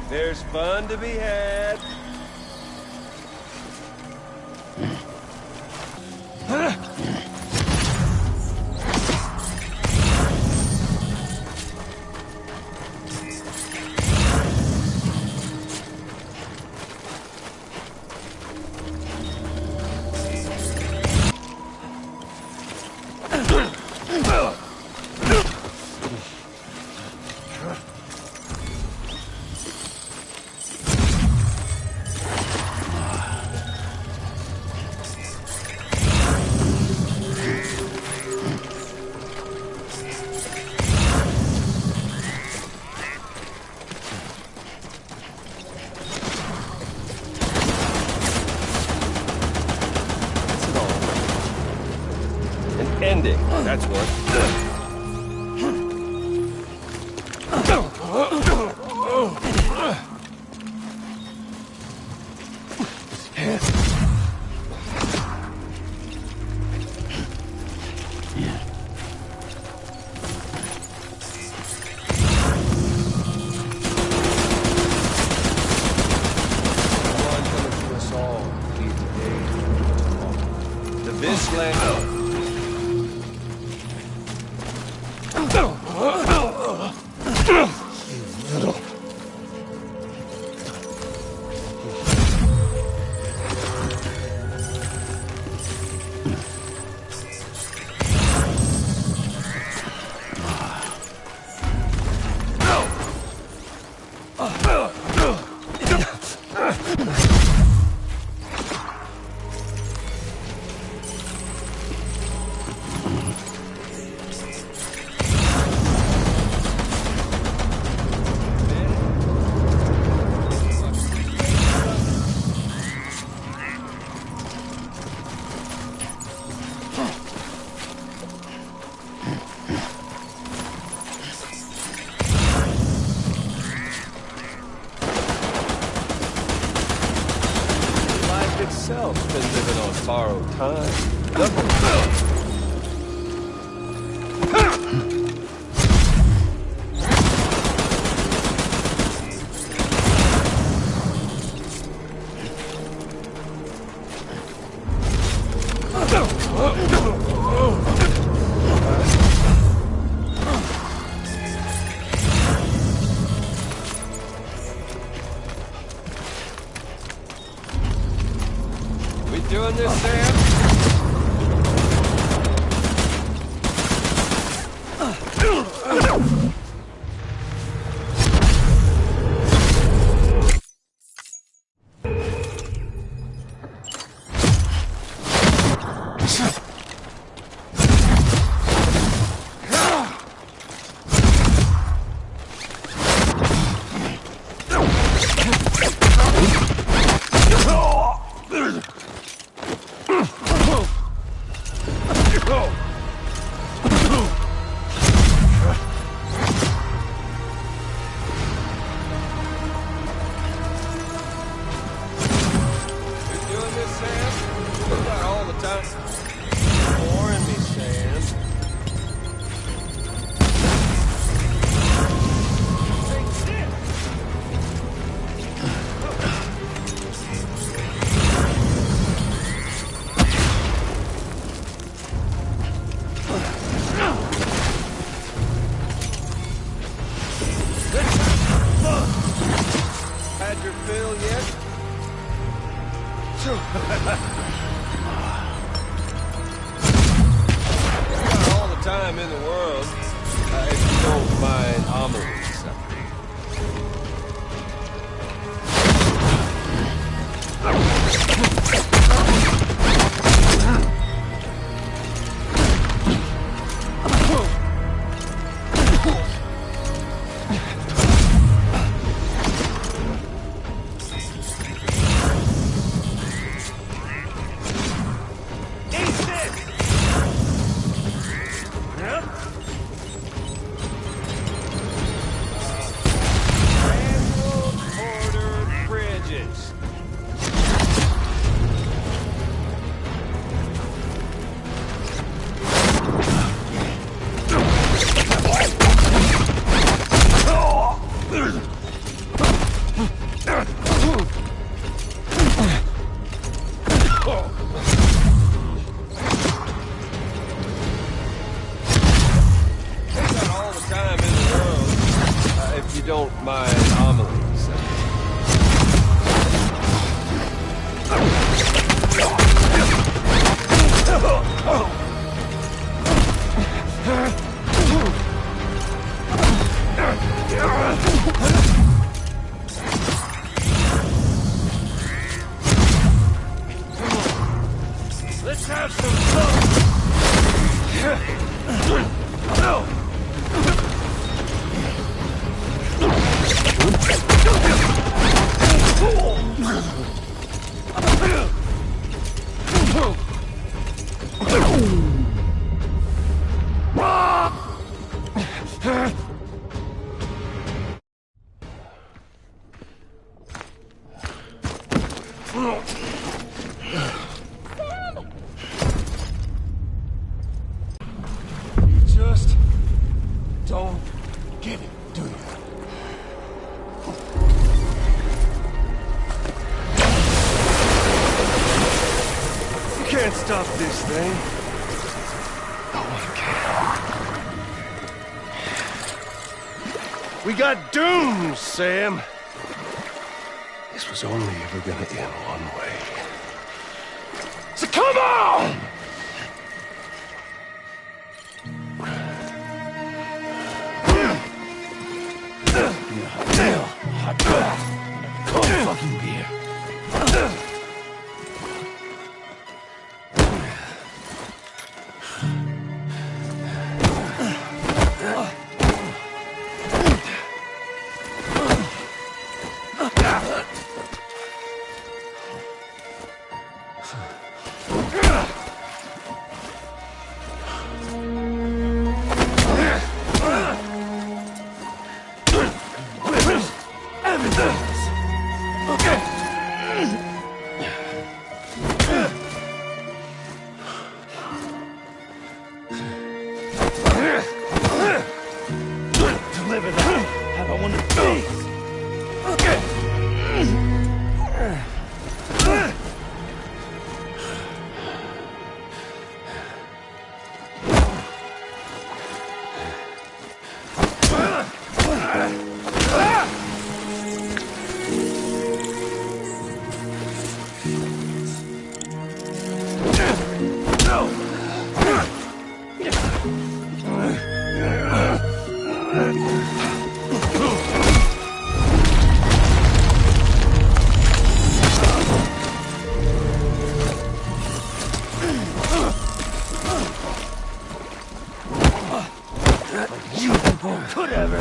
There's fun to be had. Ending. That's what. This land. Itself been living on borrowed time. Doing this, Sam? Boring me, Sam. Had your fill yet? Got all the time in the world, if you don't mind omelet something. Just don't get it, do you? You can't stop this thing. No one can. We got doomed, Sam. This was only ever gonna end one way. So come on! Cold fucking beer. Deliver that. Have I one of these? Whatever.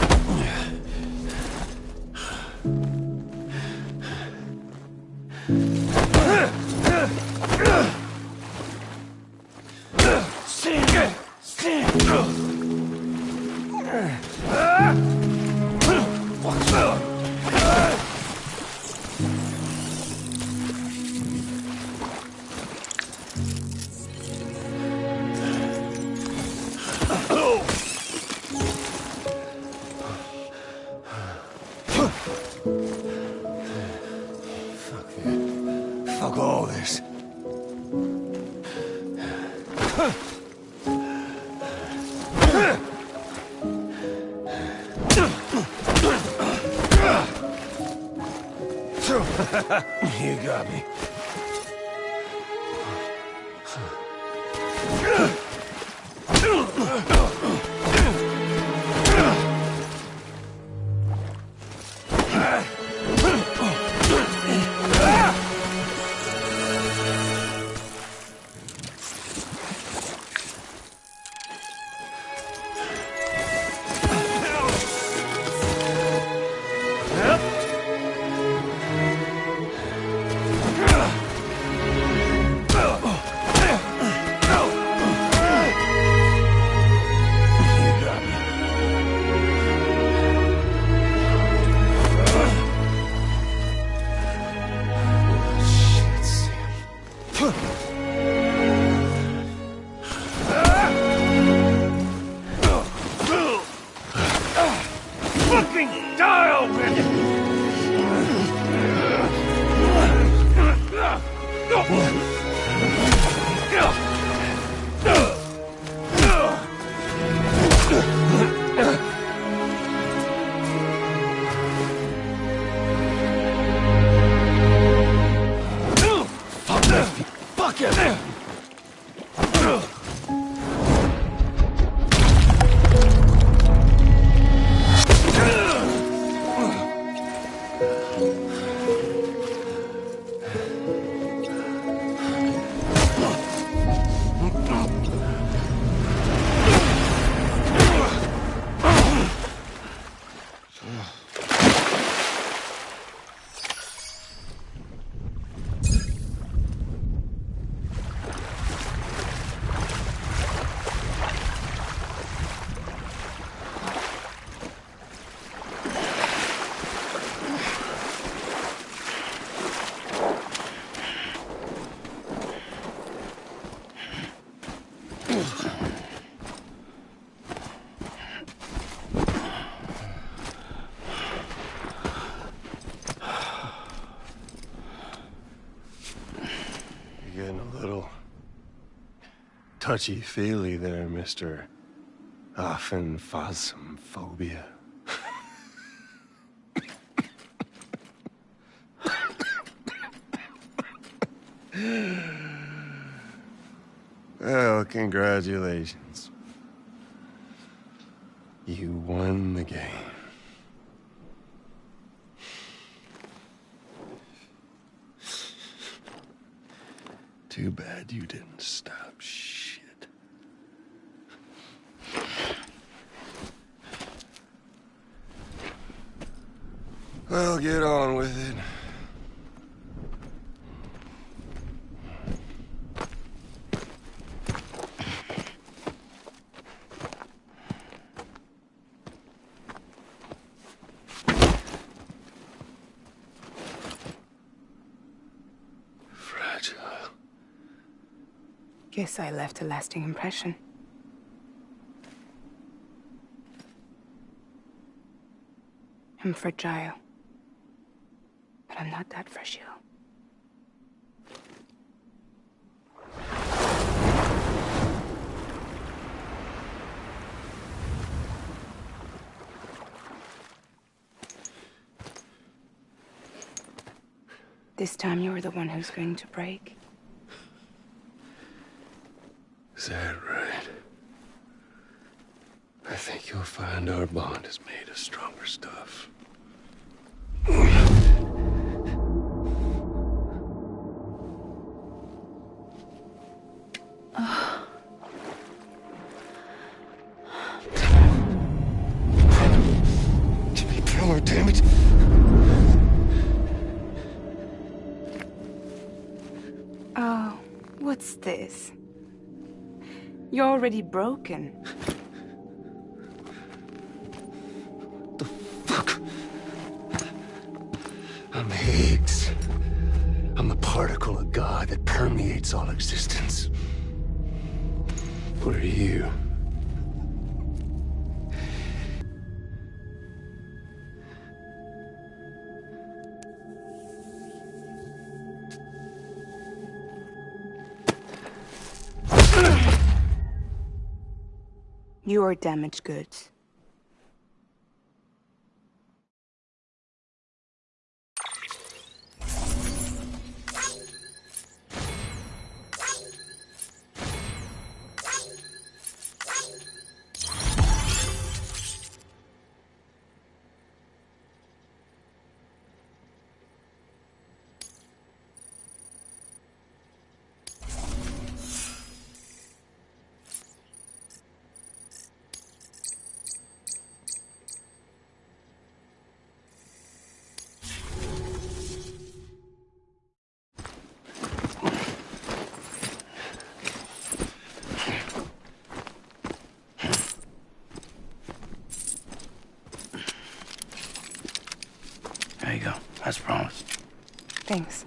Fuck all this. You got me. Little touchy-feely there, Mr. Phasmophobia. Well, congratulations. You won the game. Too bad you didn't stop shit. Well, get on with it. Guess I left a lasting impression. I'm fragile. But I'm not that fragile. This time you're the one who's going to break. Is that right? I think you'll find our bond is made of stronger stuff. Jimmy Keller, damn it! Oh, what's this? You're already broken. The fuck? I'm Higgs. I'm the particle of God that permeates all existence. What are you? You are damaged goods. There you go, as promised. Thanks.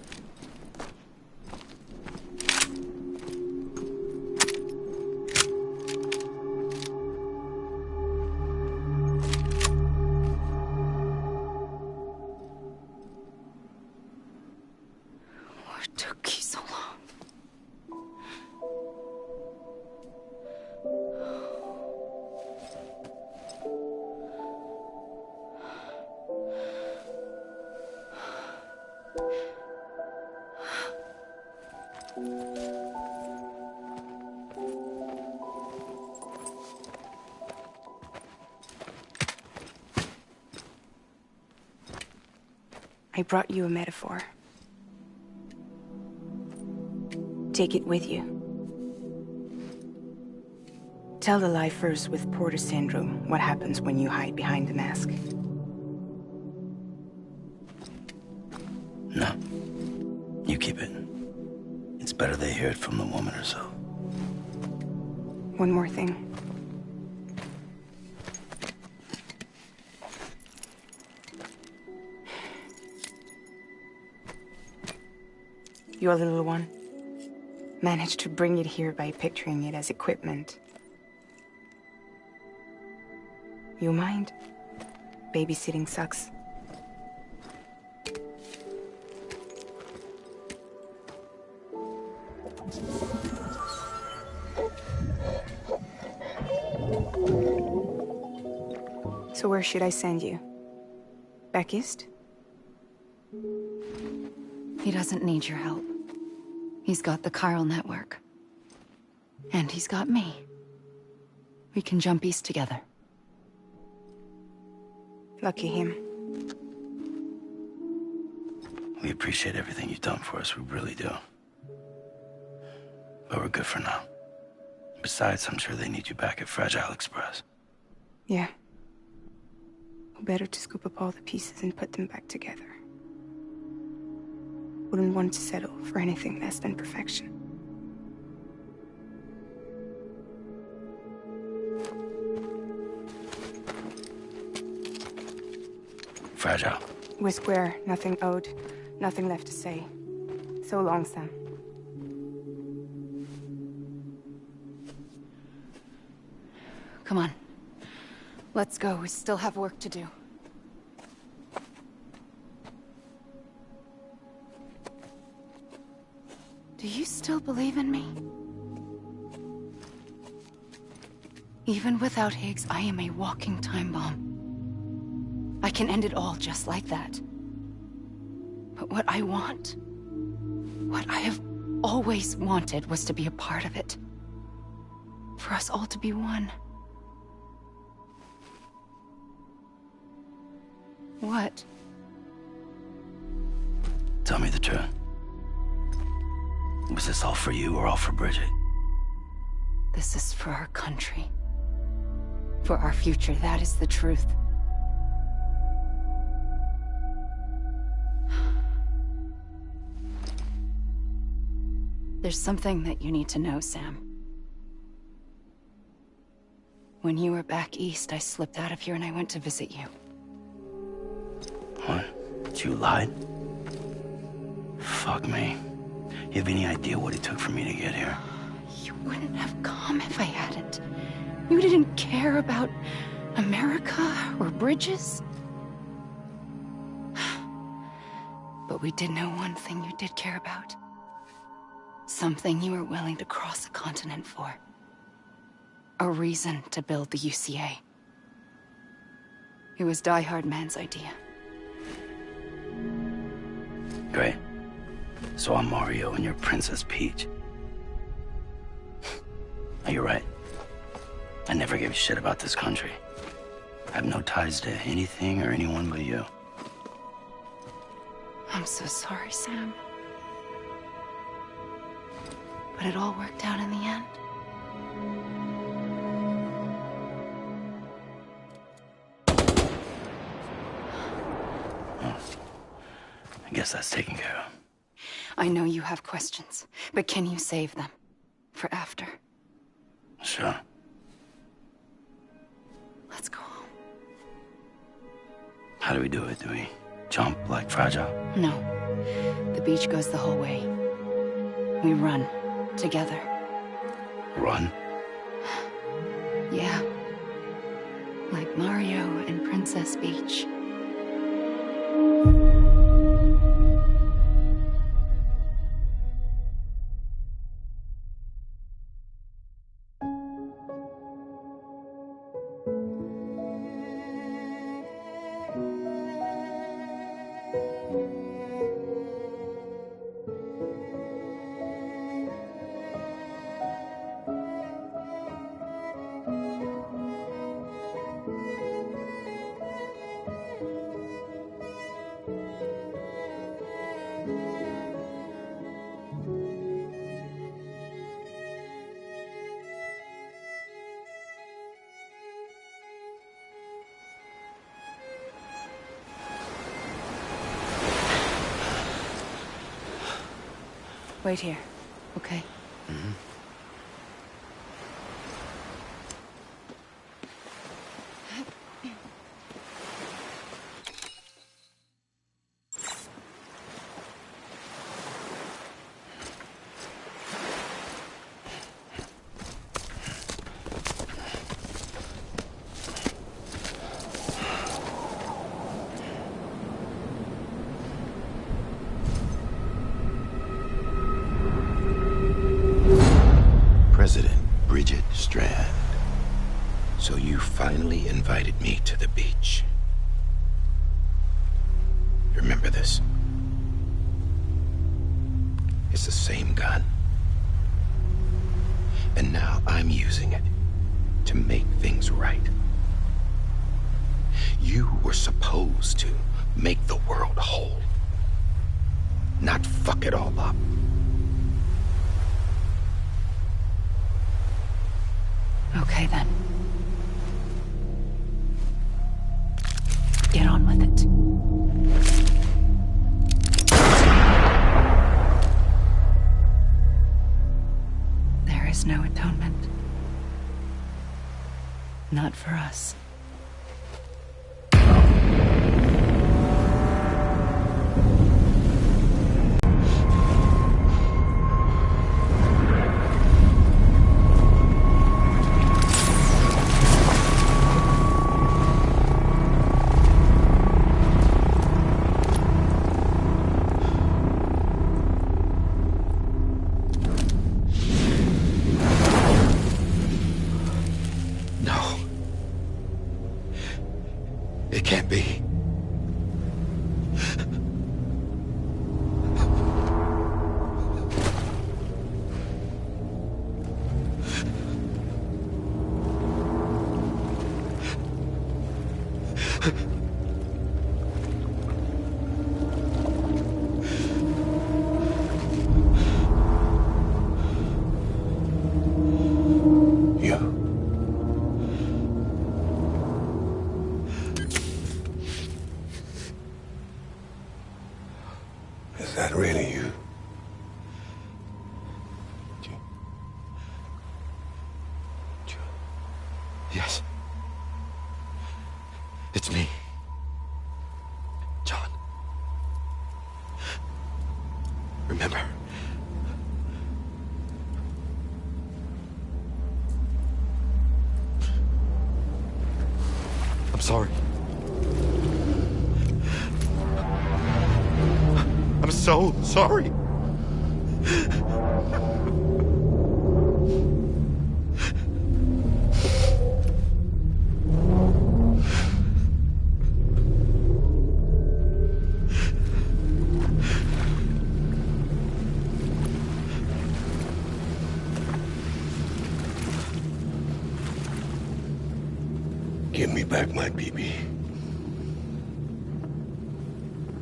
What took you so long? I brought you a metaphor. Take it with you. Tell the lifers with Porter syndrome what happens when you hide behind the mask. No. You keep it. It's better they hear it from the woman herself. One more thing. Your little one managed to bring it here by picturing it as equipment. You mind? Babysitting sucks. where should I send you? Back east? He doesn't need your help. He's got the chiral network. And he's got me. We can jump east together. Lucky him. We appreciate everything you've done for us, we really do. But we're good for now. Besides, I'm sure they need you back at Fragile Express. Yeah. Better to scoop up all the pieces and put them back together. Wouldn't want to settle for anything less than perfection. Fragile. We're square, nothing owed, nothing left to say. So long, Sam. Come on. Let's go. We still have work to do. Do you still believe in me? Even without Higgs, I am a walking time bomb. I can end it all just like that. But what I want, what I have always wanted, was to be a part of it. For us all to be one. What? Tell me the truth. Was this all for you or all for Bridget? This is for our country. For our future, that is the truth. There's something that you need to know, Sam. When you were back east, I slipped out of here and I went to visit you. What? You lied? Fuck me. You have any idea what it took for me to get here? You wouldn't have come if I hadn't. You didn't care about America or bridges. But we did know one thing you did care about. Something you were willing to cross a continent for. A reason to build the UCA. It was Die Hard Man's idea. Great. So I'm Mario and you're Princess Peach. You're right. I never gave a shit about this country. I have no ties to anything or anyone but you. I'm so sorry, Sam. But it all worked out in the end. Well, I guess that's taken care of. I know you have questions, but can you save them? For after? Sure. Let's go home. How do we do it? Do we jump like Fragile? No. The beach goes the whole way. We run. Together. Run? Yeah. Like Mario and Princess Peach. Wait here, okay? Mm-hmm. It's the same gun. And now I'm using it to make things right. You were supposed to make the world whole, not fuck it all up. Okay, then. Get on with it. There is no atonement. Not for us. It can't be. Is that really you? Yes. It's me. John. Remember. I'm sorry. I'm so sorry. Give me back my BB.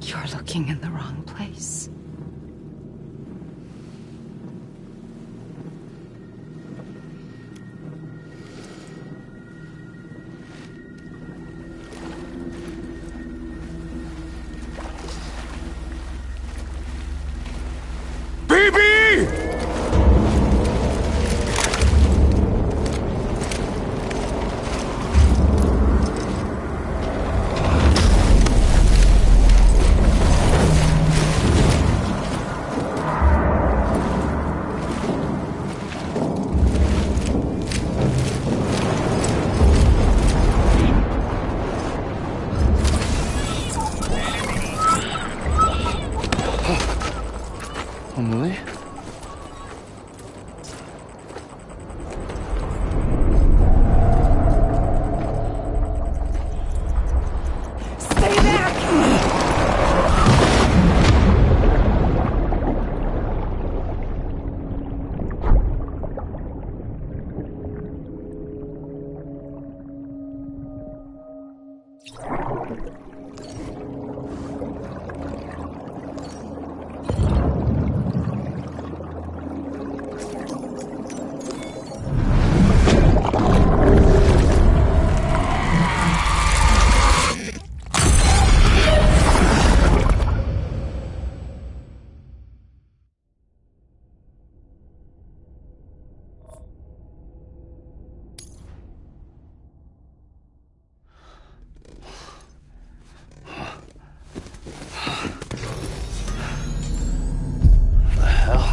You're looking in the wrong place. Emily? Stay back!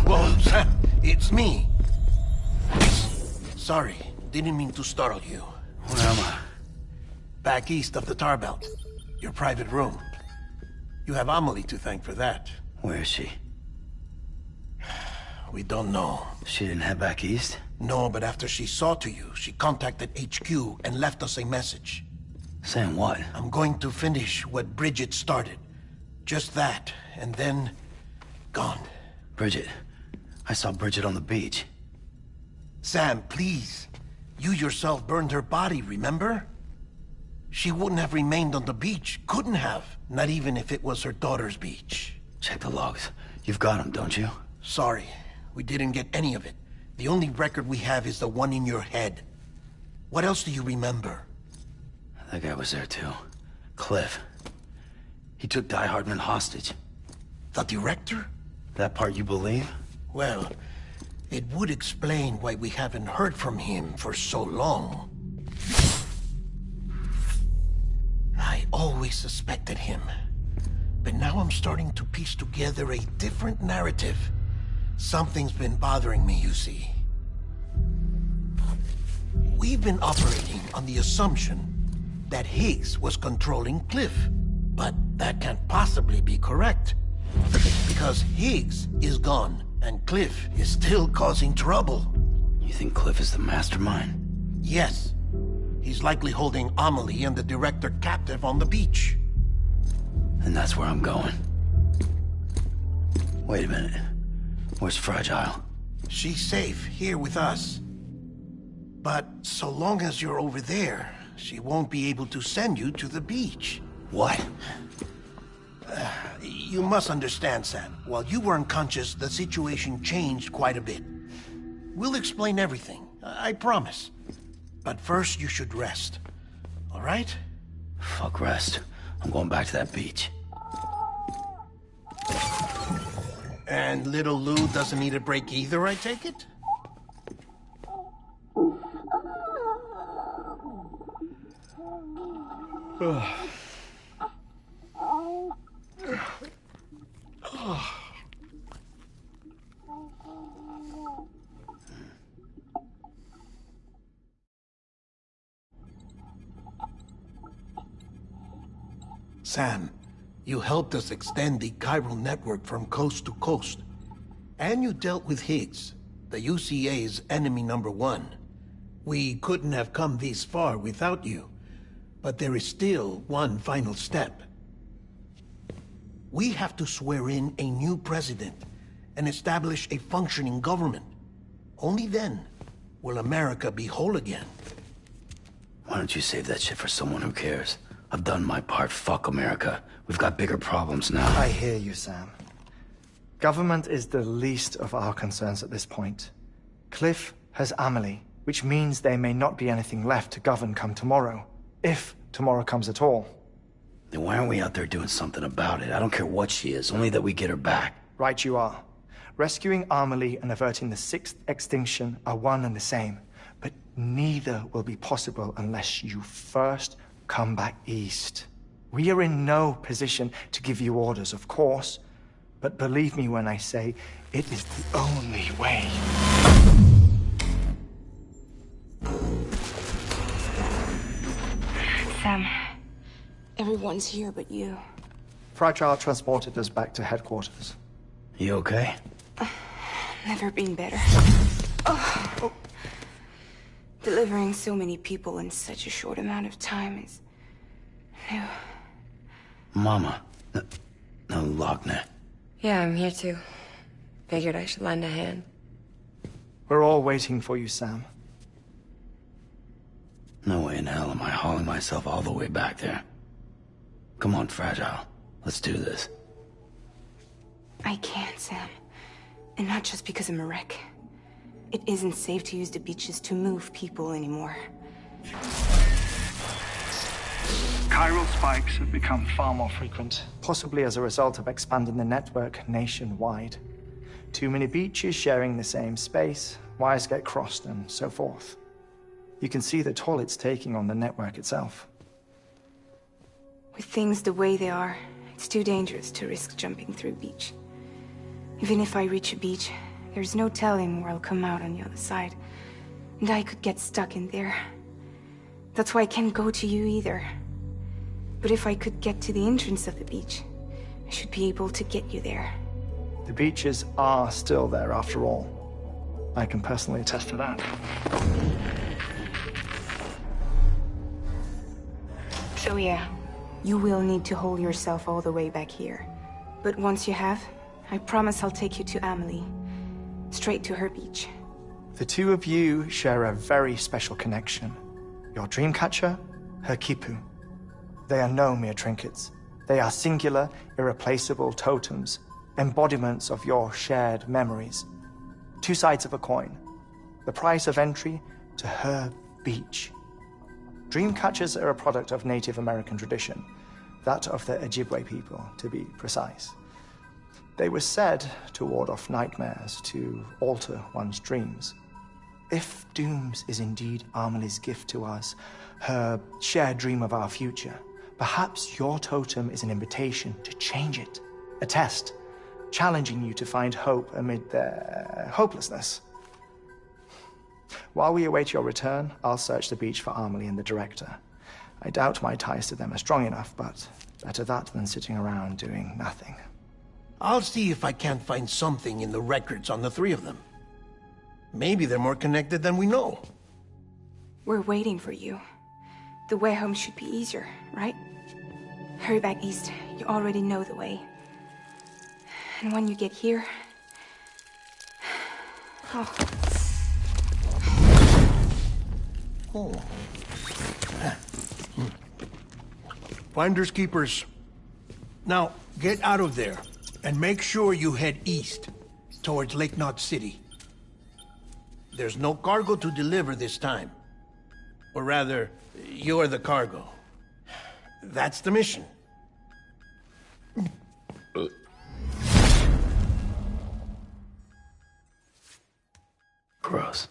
Whoa, Sam, it's me. Sorry, didn't mean to startle you. Where am I? Back east of the tar belt. Your private room. You have Amelie to thank for that. Where is she? We don't know. She didn't head back east? No, but after she saw to you, she contacted HQ and left us a message. Saying what? I'm going to finish what Bridget started. Just that, and then... gone. Bridget, I saw Bridget on the beach. Sam, please. You yourself burned her body, remember? She wouldn't have remained on the beach. Couldn't have. Not even if it was her daughter's beach. Check the logs. You've got them, don't you? Sorry, we didn't get any of it. The only record we have is the one in your head. What else do you remember? That guy was there too. Cliff. He took Die Hardman hostage. The director? That part you believe? Well, it would explain why we haven't heard from him for so long. I always suspected him. But now I'm starting to piece together a different narrative. Something's been bothering me, you see. We've been operating on the assumption that Higgs was controlling Cliff. But that can't possibly be correct. Because Higgs is gone, and Cliff is still causing trouble. You think Cliff is the mastermind? Yes. He's likely holding Amelie and the director captive on the beach. And that's where I'm going. Wait a minute. Where's Fragile? She's safe here with us. But so long as you're over there, she won't be able to send you to the beach. What? You must understand, Sam. While you were unconscious, the situation changed quite a bit. We'll explain everything, I promise. But first, you should rest. All right? Fuck rest. I'm going back to that beach. And little Lou doesn't need a break either, I take it? Sam, you helped us extend the chiral network from coast to coast. And you dealt with Higgs, the UCA's enemy #1. We couldn't have come this far without you. But there is still one final step. We have to swear in a new president and establish a functioning government. Only then will America be whole again. Why don't you save that shit for someone who cares? I've done my part. Fuck America. We've got bigger problems now. I hear you, Sam. Government is the least of our concerns at this point. Cliff has Amelie, which means there may not be anything left to govern come tomorrow. If tomorrow comes at all. Then why aren't we out there doing something about it? I don't care what she is, only that we get her back. Right you are. Rescuing Amelie and averting the 6th extinction are one and the same. But neither will be possible unless you first come back east. We are in no position to give you orders, of course. But believe me when I say, it is the only way. Sam, everyone's here but you. Fragile transported us back to headquarters. You okay? Never been better. Oh. Delivering so many people in such a short amount of time is new. Mama. No, Lochner. Yeah, I'm here too. Figured I should lend a hand. We're all waiting for you, Sam. No way in hell am I hauling myself all the way back there. Come on, Fragile. Let's do this. I can't, Sam. And not just because I'm a wreck. It isn't safe to use the beaches to move people anymore. Chiral spikes have become far more frequent. Possibly as a result of expanding the network nationwide. Too many beaches sharing the same space, wires get crossed, and so forth. You can see the toll it's taking on the network itself. With things the way they are, it's too dangerous to risk jumping through a beach. Even if I reach a beach, there's no telling where I'll come out on the other side. And I could get stuck in there. That's why I can't go to you either. But if I could get to the entrance of the beach, I should be able to get you there. The beaches are still there after all. I can personally attest to that. So yeah, you will need to hold yourself all the way back here. But once you have, I promise I'll take you to Amelie. straight to her beach. The two of you share a very special connection. Your dreamcatcher, her kipu. They are no mere trinkets. They are singular, irreplaceable totems, embodiments of your shared memories. Two sides of a coin. The price of entry to her beach. Dreamcatchers are a product of Native American tradition, that of the Ojibwe people, to be precise. They were said to ward off nightmares, to alter one's dreams. If Dooms is indeed Amelie's gift to us, her shared dream of our future, perhaps your totem is an invitation to change it. A test, challenging you to find hope amid their hopelessness. While we await your return, I'll search the beach for Amelie and the director. I doubt my ties to them are strong enough, but better that than sitting around doing nothing. I'll see if I can't find something in the records on the three of them. Maybe they're more connected than we know. We're waiting for you. The way home should be easier, right? Hurry back east. You already know the way. And when you get here... Oh. Oh. Finders keepers. Now, get out of there, and make sure you head east, towards Lake Knot City. There's no cargo to deliver this time. Or rather, you're the cargo. That's the mission. Gross.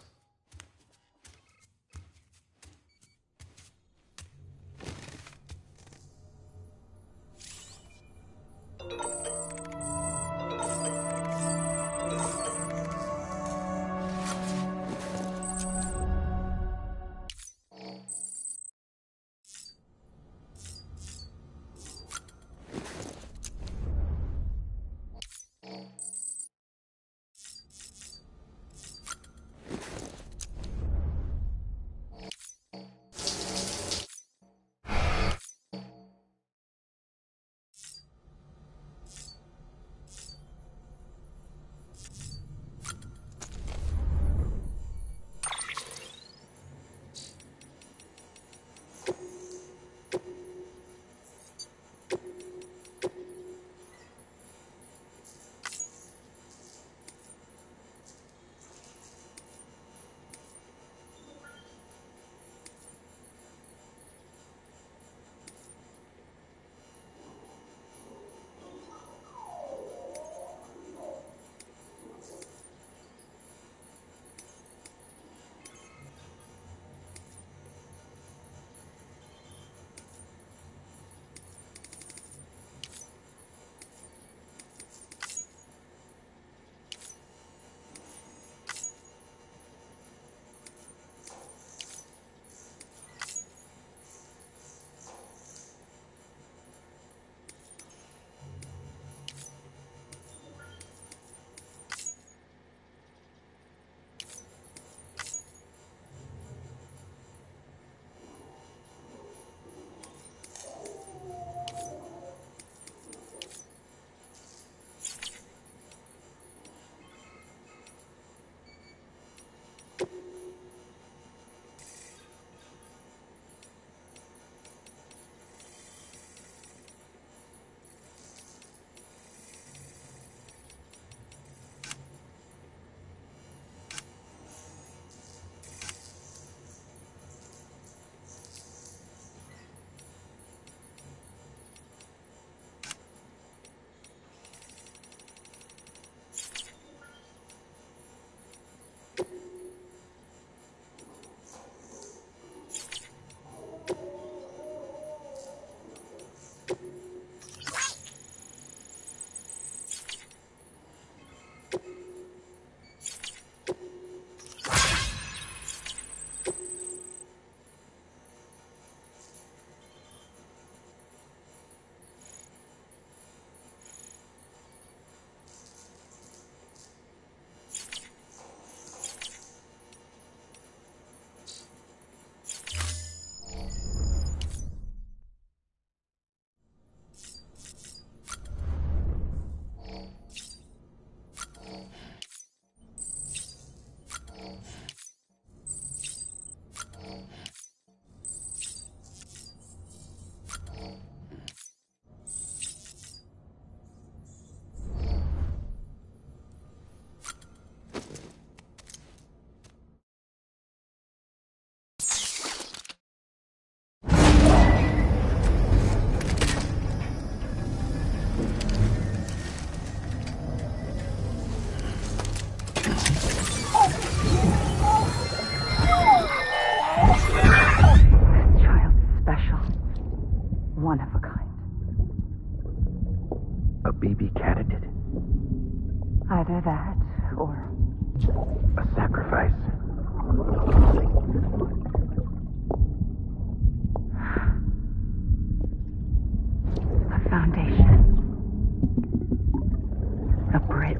discredited. Either that, or... a sacrifice. A foundation. A bridge.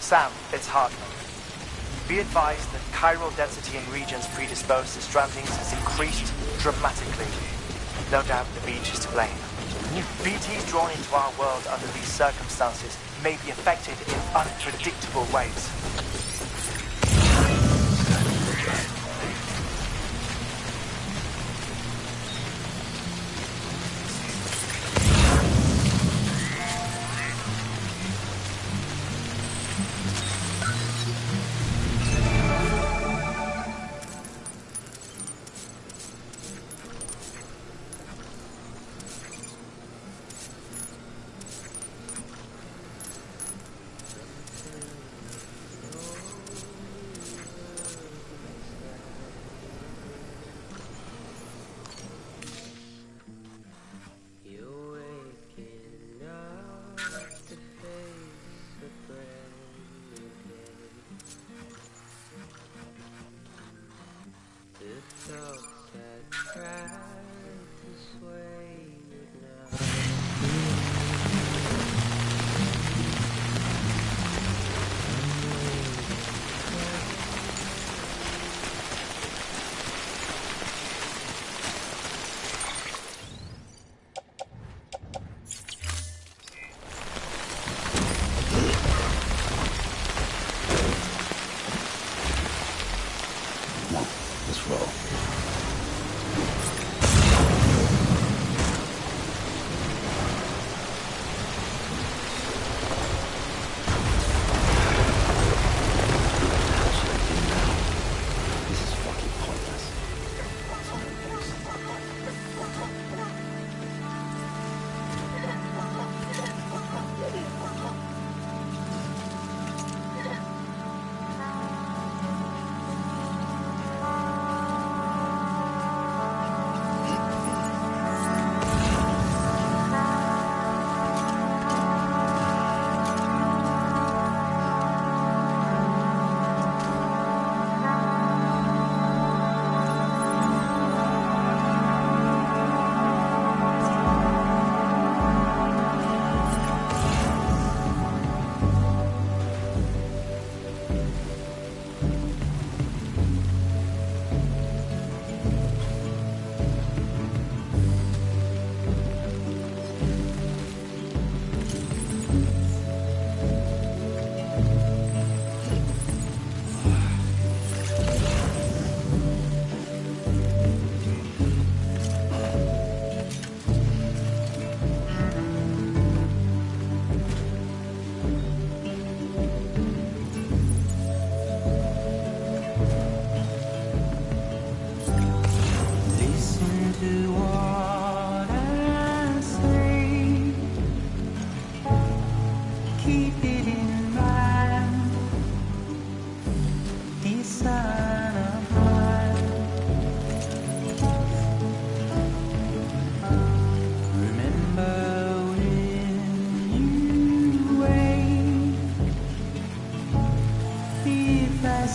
Sam, it's Hartman. Be advised that chiral density in regions predisposed to strandings has increased dramatically. No doubt the beach is to blame. BTs drawn into our world under these circumstances may be affected in unpredictable ways.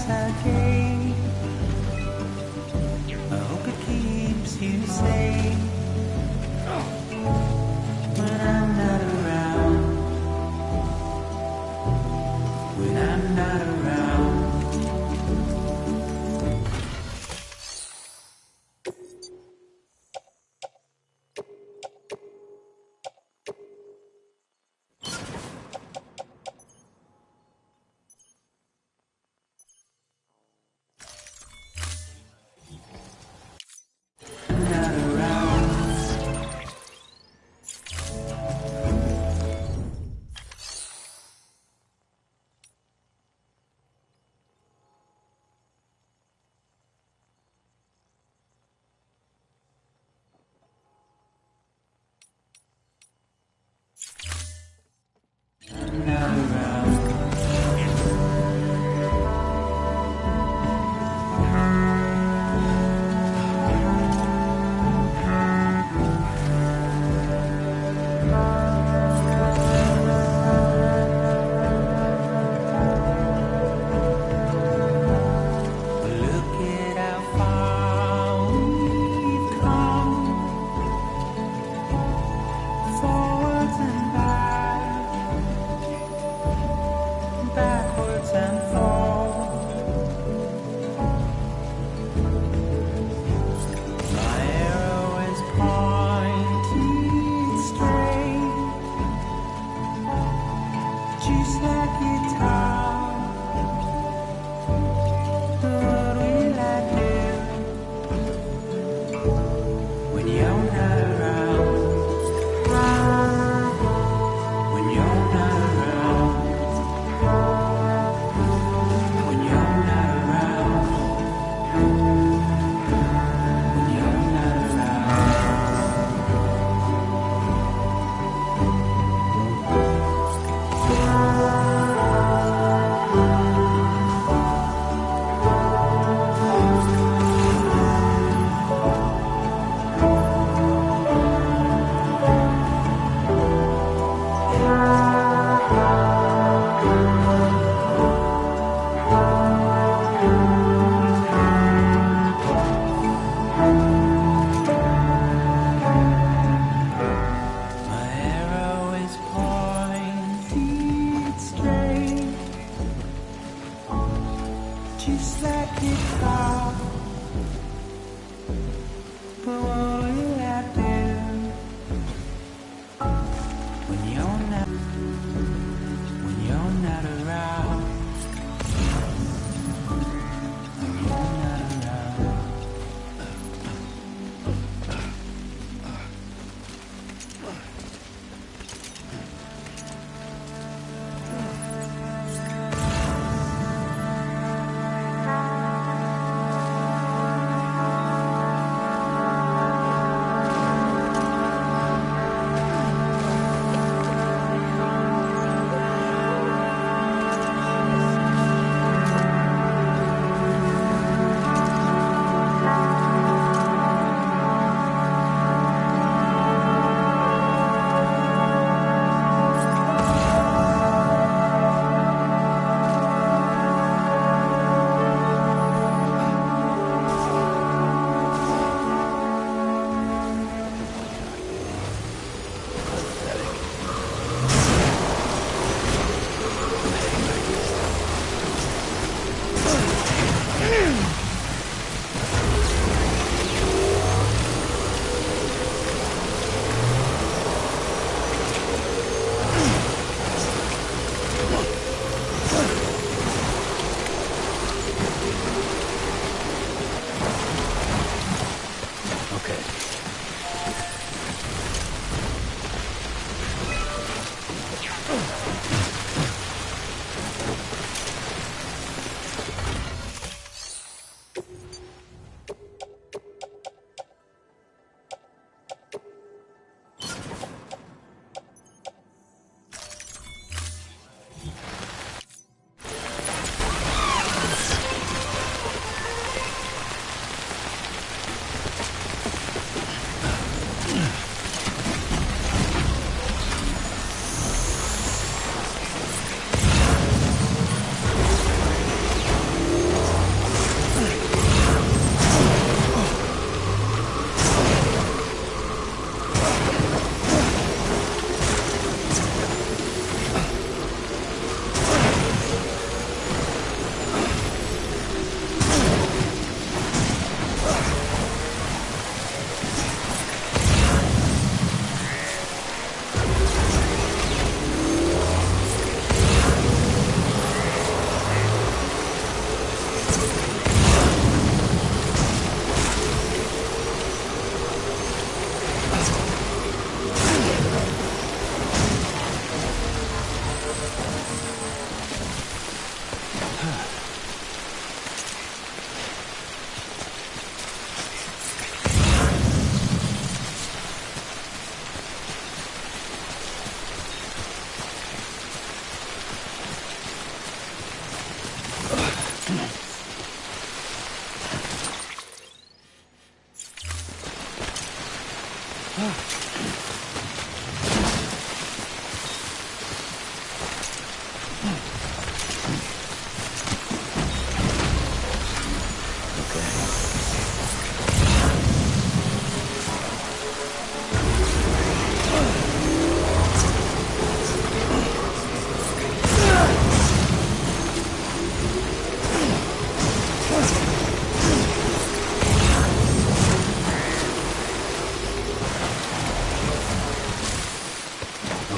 price I gave. I hope it keeps you safe when I'm not around. When I'm not around.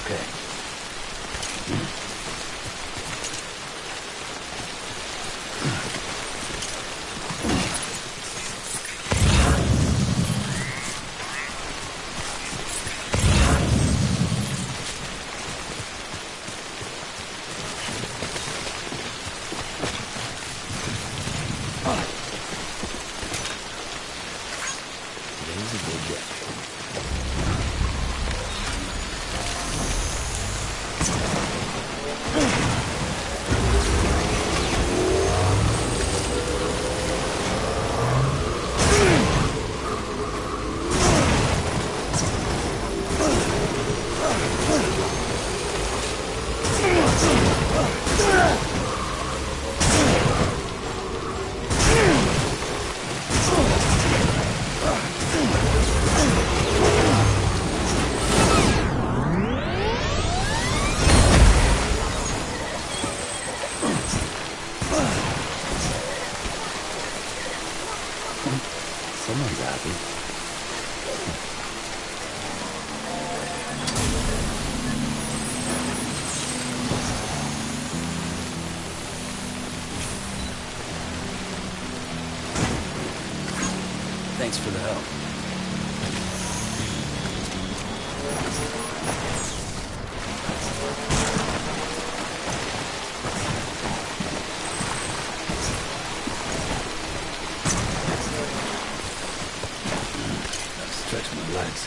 okay. Someone's happy. Thanks for the help. Stretch my legs.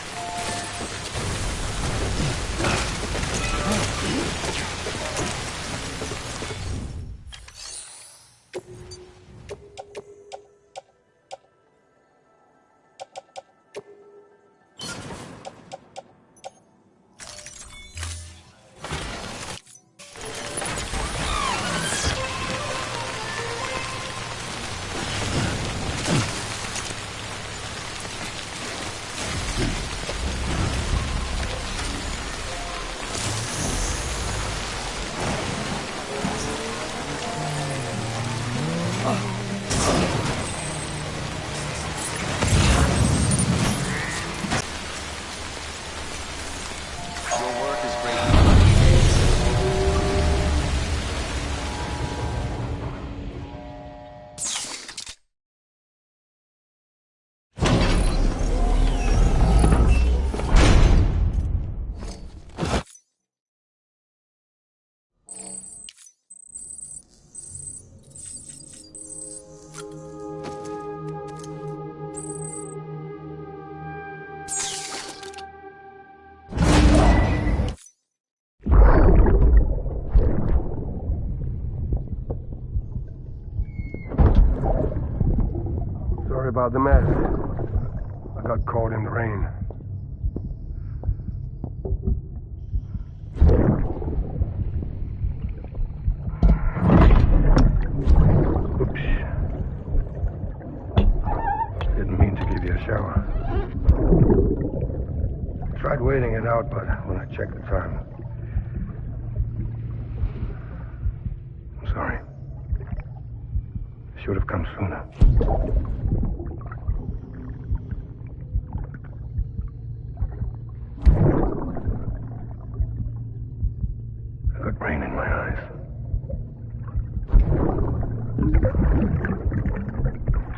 Sorry about the mess. I got caught in the rain. Oops. Didn't mean to give you a shower. Tried waiting it out, but when I checked the time... I'm sorry. Should have come sooner. I got rain in my eyes.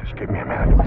Just give me a minute.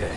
okay.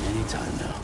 Anytime now.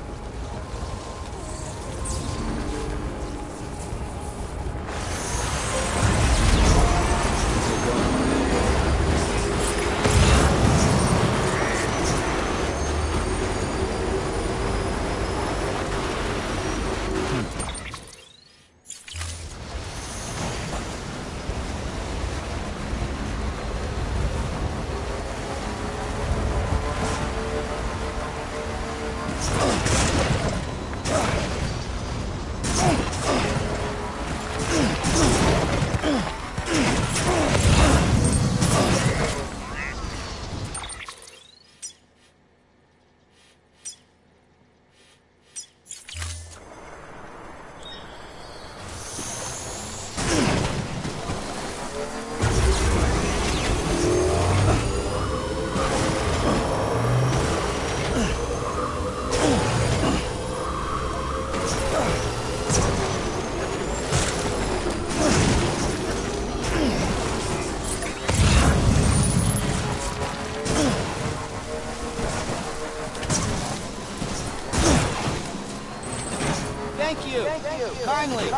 Kindly.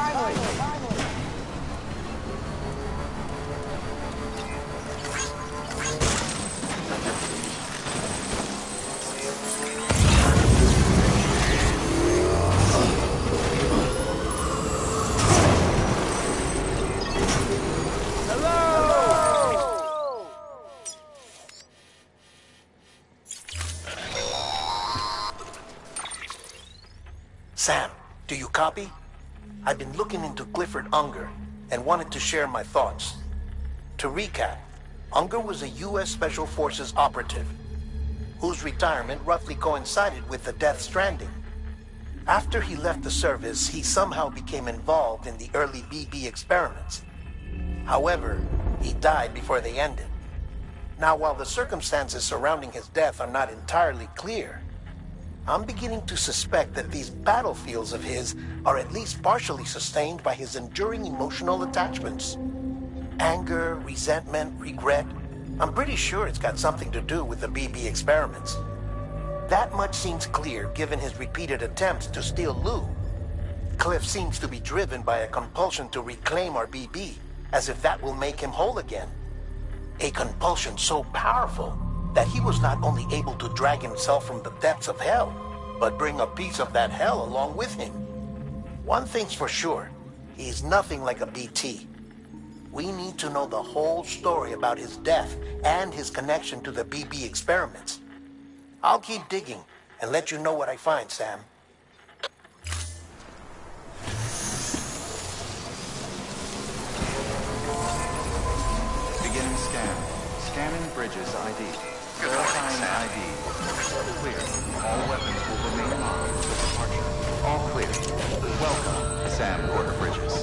Sam, do you copy? I've been looking into Clifford Unger and wanted to share my thoughts. To recap, Unger was a U.S. Special Forces operative whose retirement roughly coincided with the Death Stranding. After he left the service, he somehow became involved in the early BB experiments. However, he died before they ended. Now, while the circumstances surrounding his death are not entirely clear, I'm beginning to suspect that these battlefields of his are at least partially sustained by his enduring emotional attachments. Anger, resentment, regret. I'm pretty sure it's got something to do with the BB experiments. That much seems clear given his repeated attempts to steal Lou. Cliff seems to be driven by a compulsion to reclaim our BB, as if that will make him whole again. A compulsion so powerful that he was not only able to drag himself from the depths of hell, but bring a piece of that hell along with him. One thing's for sure, he's nothing like a BT. We need to know the whole story about his death and his connection to the BB experiments. I'll keep digging and let you know what I find, Sam. Beginning scan. Scanning bridges ID. Verifying ID. Clear. All weapons will remain locked until departure. All clear. Welcome, Sam Porter Bridges.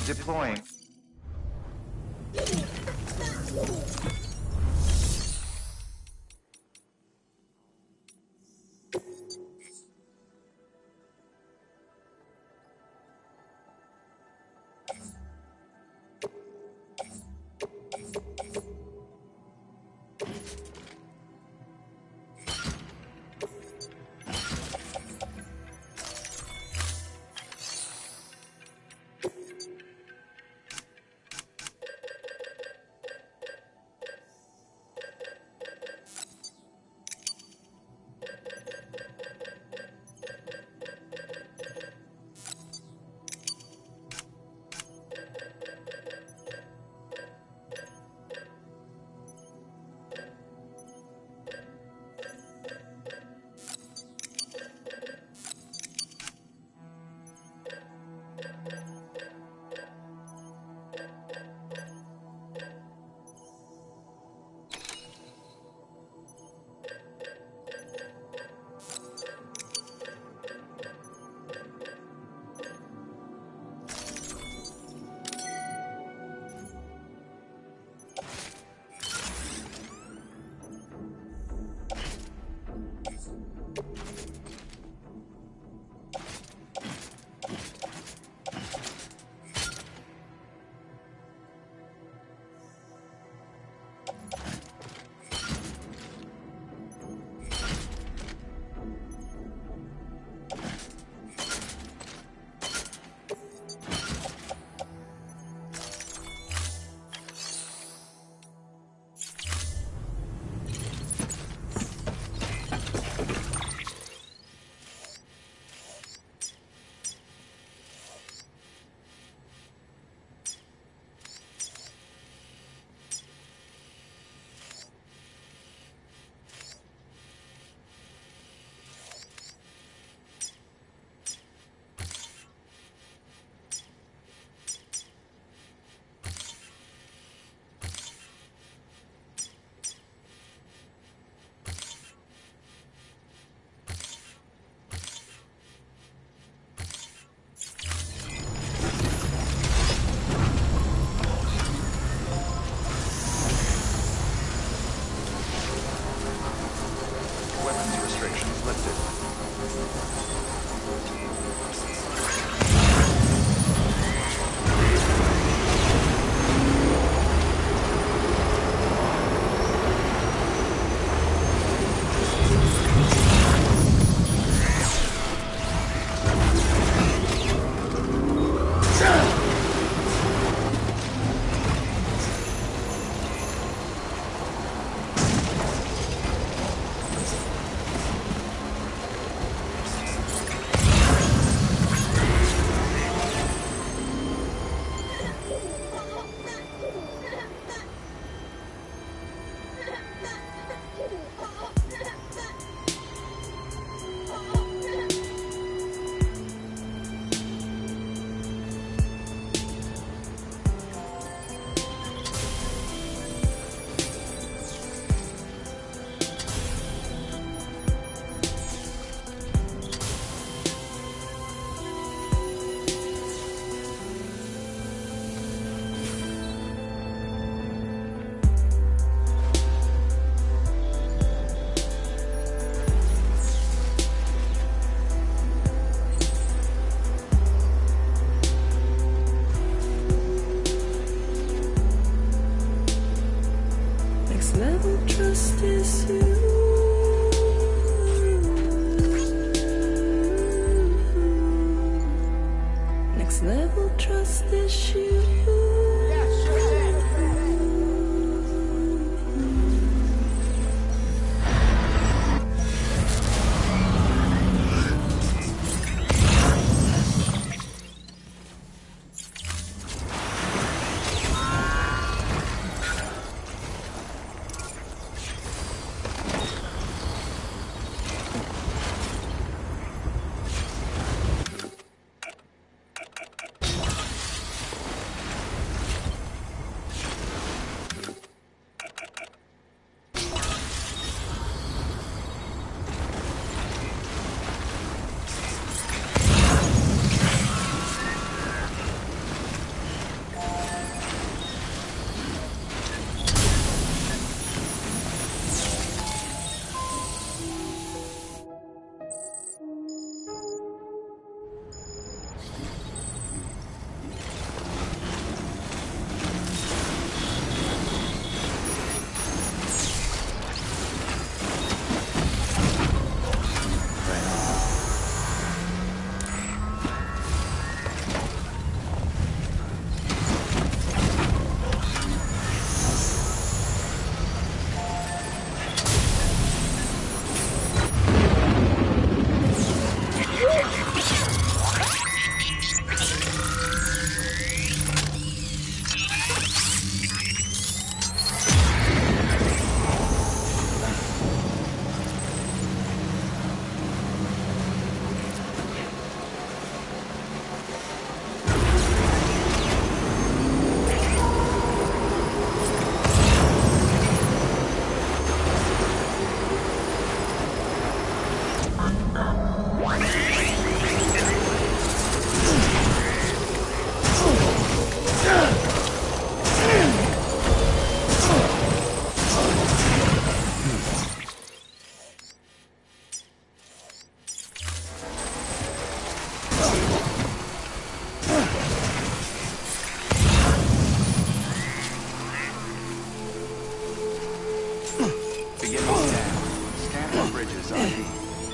Deploying. trust is you. Next level trust is you.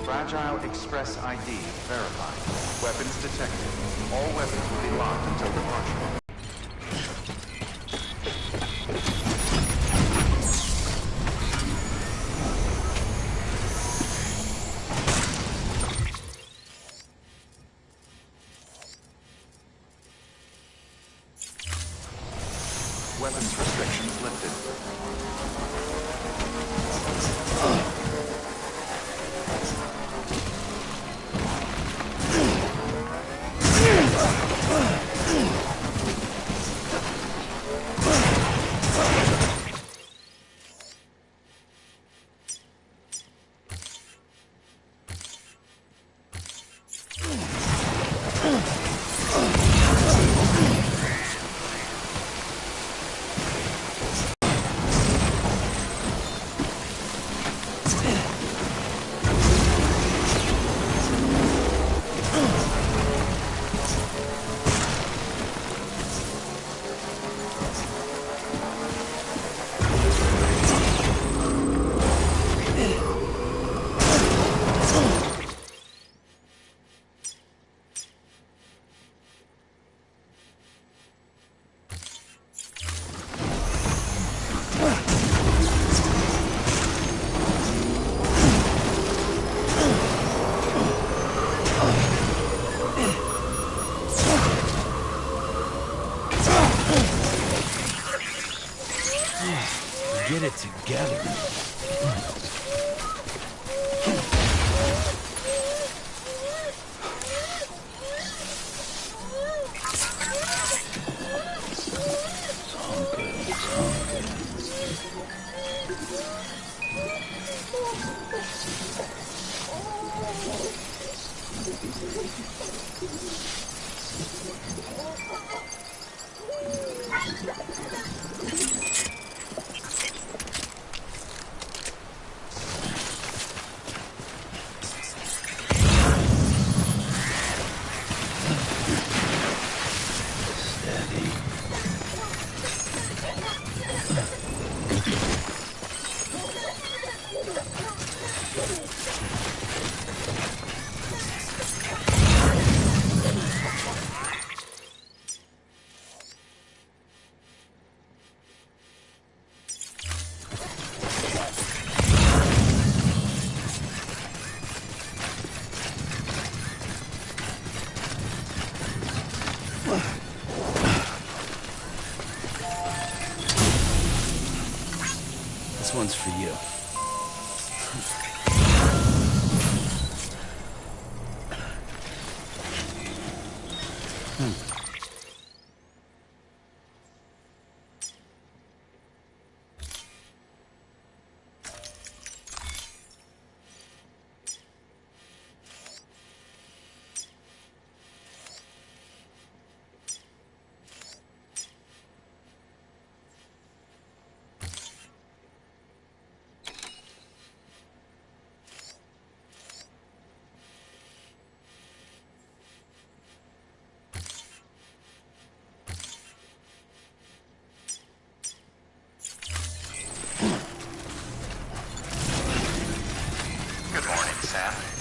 Fragile Express ID verified. Weapons detected. All weapons will be locked until departure. Weapons restrictions lifted. Get it together. one's for you. Good morning, Sam.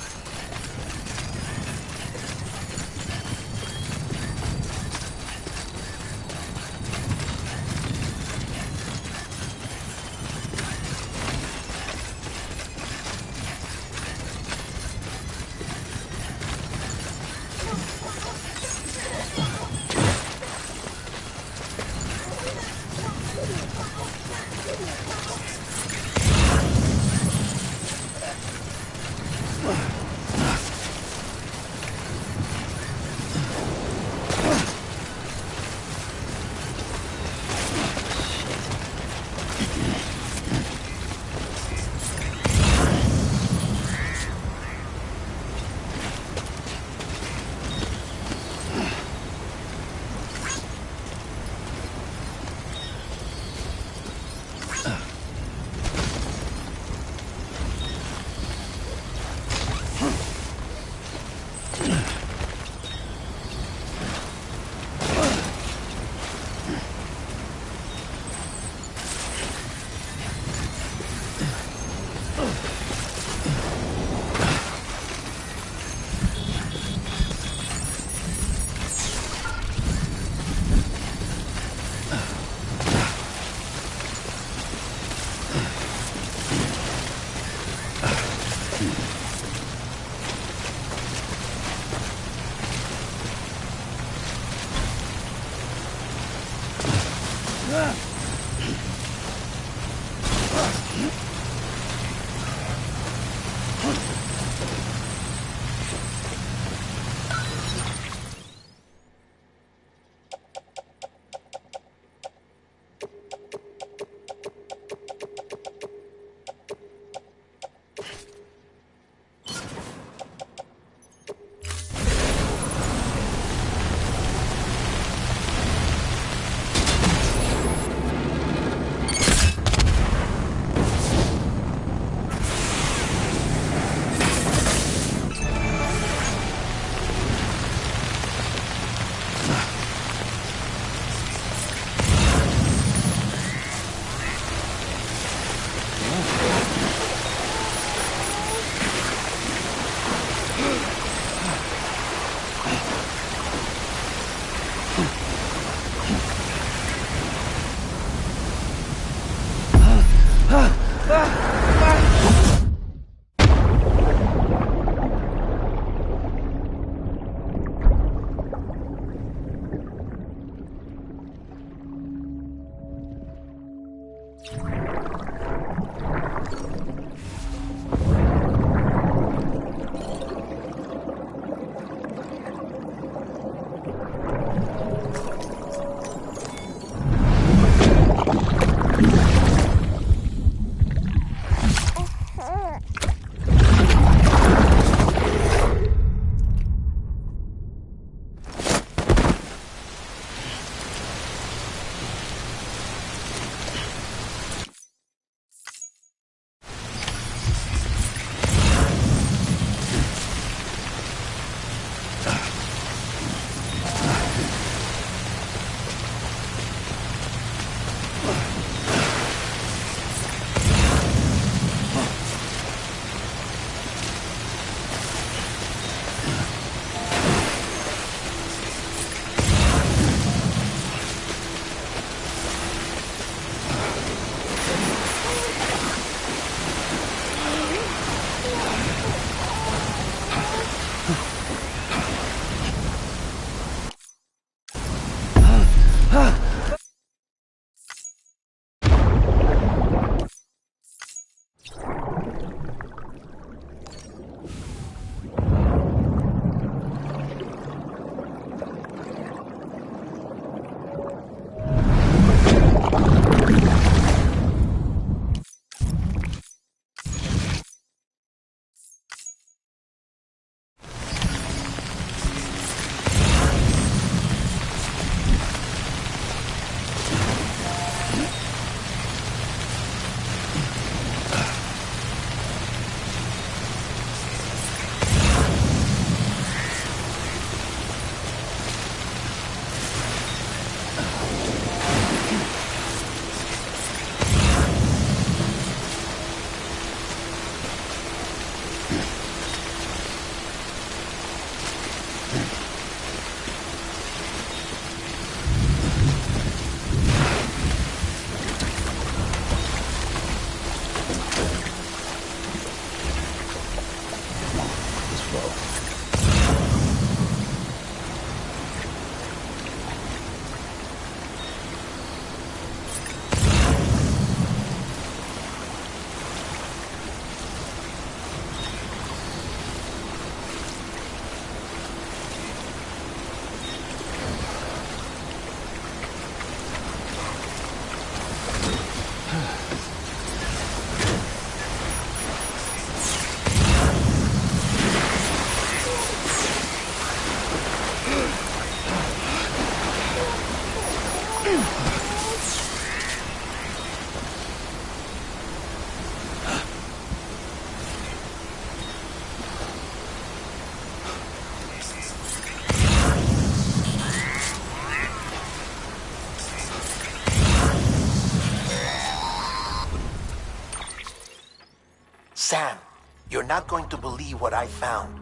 not going to believe what I found.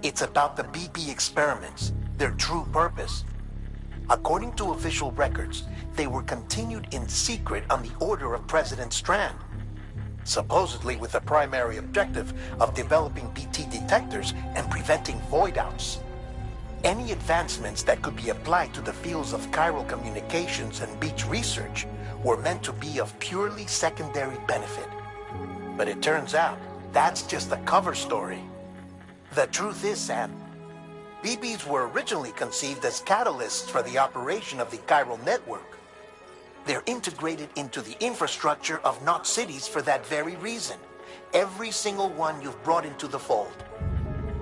It's about the BP experiments, their true purpose. According to official records, they were continued in secret on the order of President Strand, supposedly with the primary objective of developing BT detectors and preventing void-outs. Any advancements that could be applied to the fields of chiral communications and beach research were meant to be of purely secondary benefit. But it turns out, that's just a cover story. The truth is, Sam, BBs were originally conceived as catalysts for the operation of the chiral network. They're integrated into the infrastructure of Knot cities for that very reason. Every single one you've brought into the fold.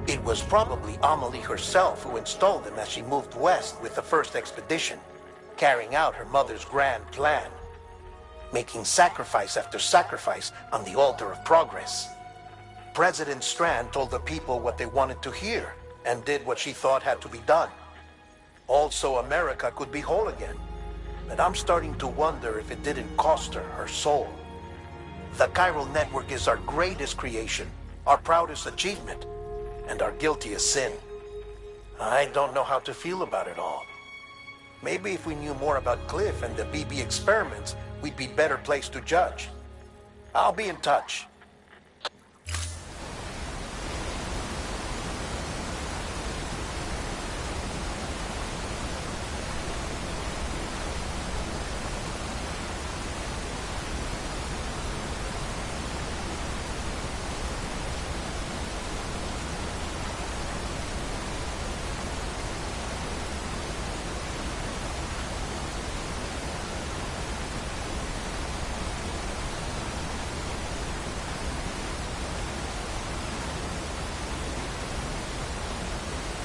It was probably Amelie herself who installed them as she moved west with the first expedition, carrying out her mother's grand plan, making sacrifice after sacrifice on the altar of progress. President Strand told the people what they wanted to hear and did what she thought had to be done. Also, America could be whole again. But I'm starting to wonder if it didn't cost her her soul. The chiral network is our greatest creation, our proudest achievement, and our guiltiest sin. I don't know how to feel about it all. Maybe if we knew more about Cliff and the BB experiments, we'd be better placed to judge. I'll be in touch.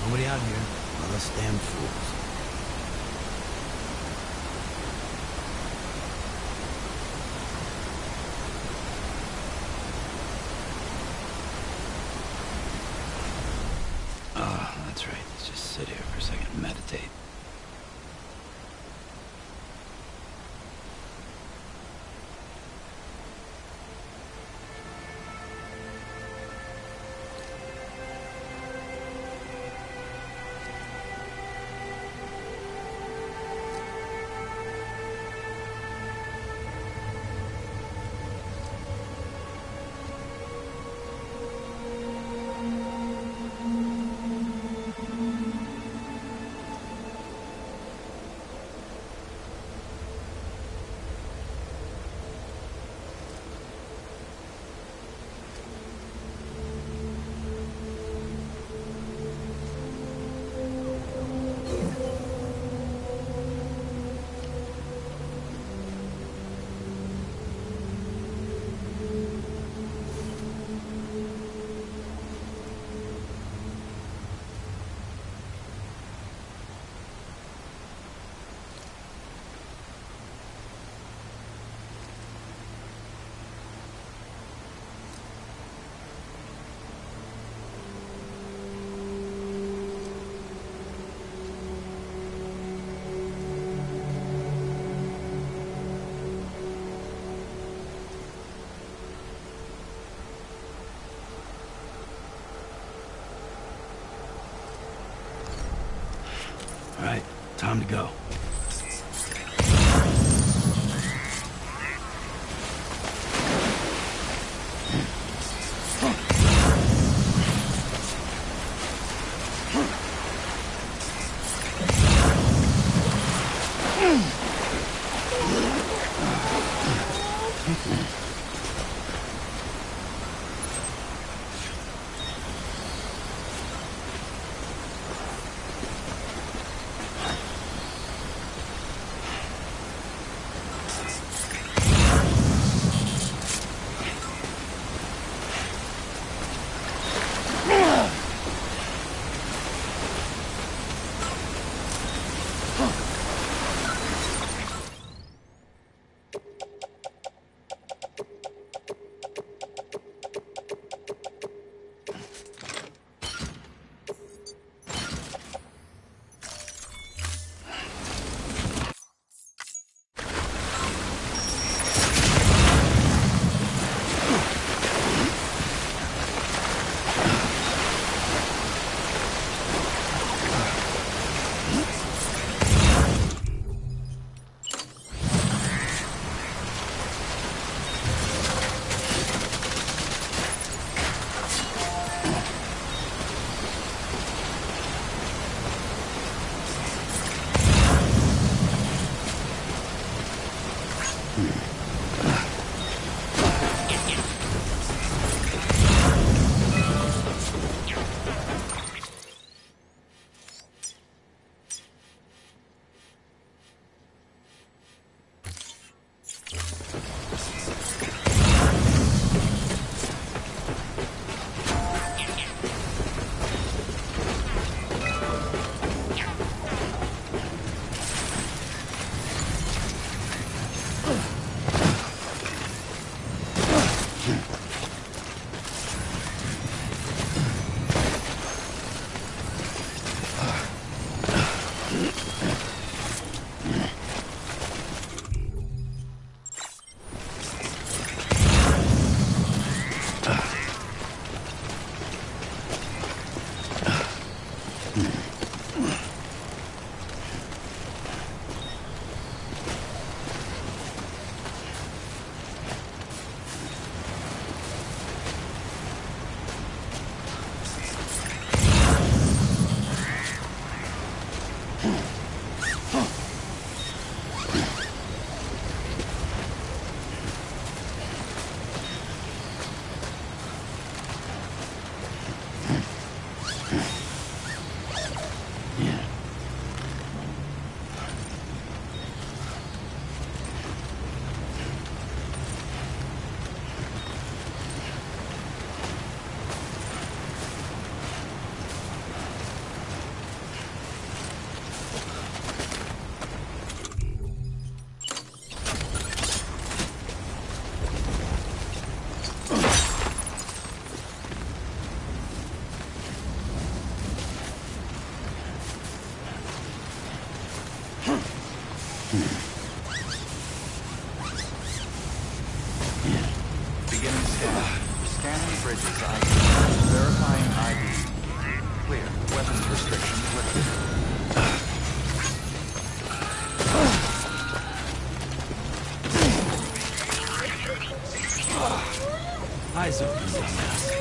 Nobody out here. All us damn fools. Oh, that's right. Let's just sit here for a second and meditate. All right, time to go. Beginning scan. Scanning bridges ID. Verifying ID. Clear. Weapons restrictions lifted. Eyes open, dumbass.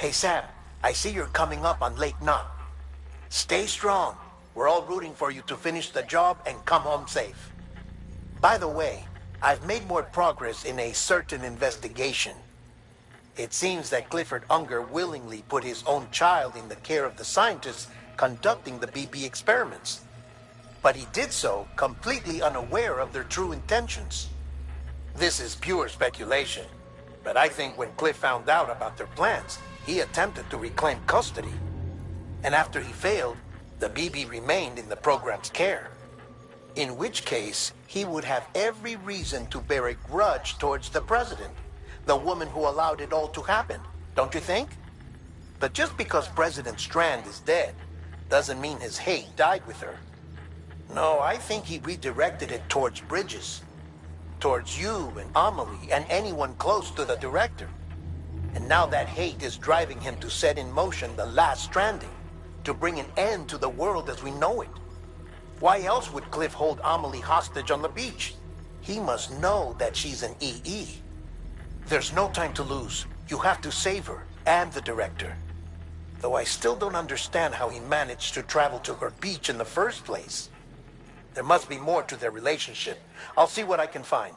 Hey, Sam, I see you're coming up on Lake Knot. Stay strong. We're all rooting for you to finish the job and come home safe. By the way, I've made more progress in a certain investigation. It seems that Clifford Unger willingly put his own child in the care of the scientists conducting the BP experiments. But he did so completely unaware of their true intentions. This is pure speculation, but I think when Cliff found out about their plans, he attempted to reclaim custody. And after he failed, the BB remained in the program's care. In which case, he would have every reason to bear a grudge towards the president, the woman who allowed it all to happen, don't you think? But just because President Strand is dead, doesn't mean his hate died with her. No, I think he redirected it towards Bridges. Towards you and Amelie and anyone close to the director. And now that hate is driving him to set in motion the last stranding, to bring an end to the world as we know it. Why else would Cliff hold Amelie hostage on the beach? He must know that she's an EE. There's no time to lose. You have to save her and the director. Though I still don't understand how he managed to travel to her beach in the first place. There must be more to their relationship. I'll see what I can find.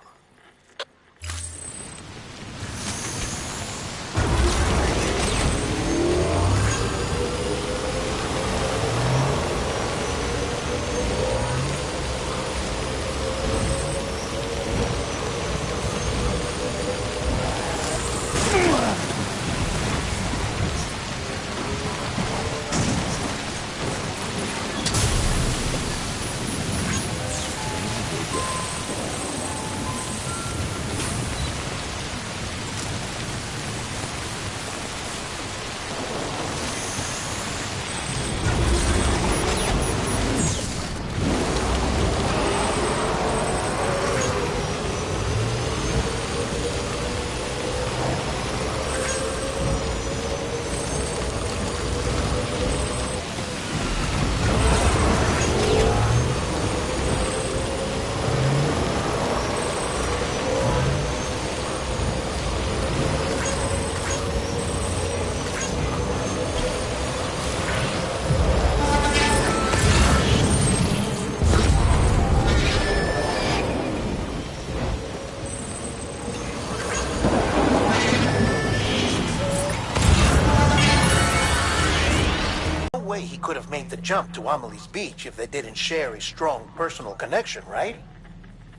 He could have made the jump to Amelie's beach if they didn't share a strong personal connection, right?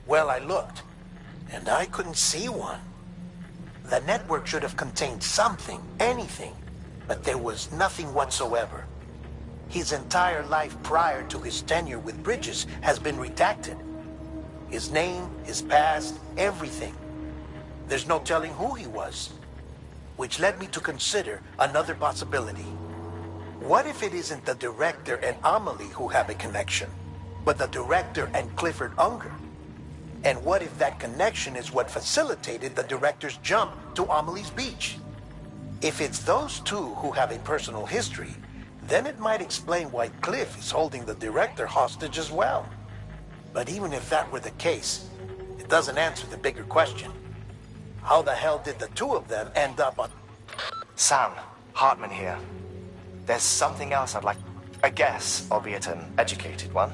Well, I looked, and I couldn't see one. The network should have contained something, anything, but there was nothing whatsoever. His entire life prior to his tenure with Bridges has been redacted. His name, his past, everything. There's no telling who he was. Which led me to consider another possibility. What if it isn't the director and Amelie who have a connection, but the director and Clifford Unger? And what if that connection is what facilitated the director's jump to Amelie's beach? If it's those two who have a personal history, then it might explain why Cliff is holding the director hostage as well. But even if that were the case, it doesn't answer the bigger question. How the hell did the two of them end up on... Sam, Hartman here. There's something else I'd like, a guess, albeit an educated one.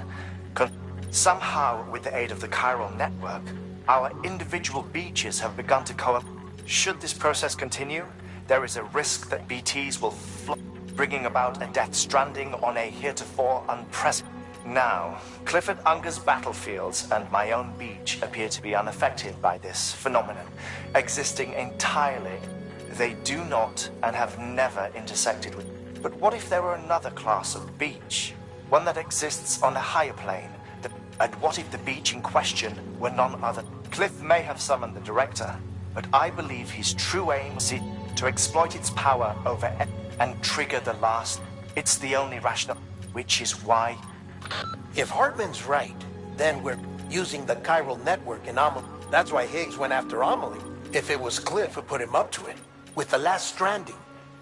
Somehow, with the aid of the chiral network, our individual beaches have begun to co-op. Should this process continue, there is a risk that BTs will flood, bringing about a death stranding on a heretofore unprecedented. Now, Clifford Unger's battlefields and my own beach appear to be unaffected by this phenomenon, existing entirely. They do not and have never intersected with. But what if there were another class of beach? One that exists on a higher plane? And what if the beach in question were none other? Cliff may have summoned the director, but I believe his true aim is to exploit its power over and trigger the last. It's the only rational, which is why... If Hartman's right, then we're using the chiral network in Amelie. That's why Higgs went after Amelie. If it was Cliff who put him up to it, with the last stranding,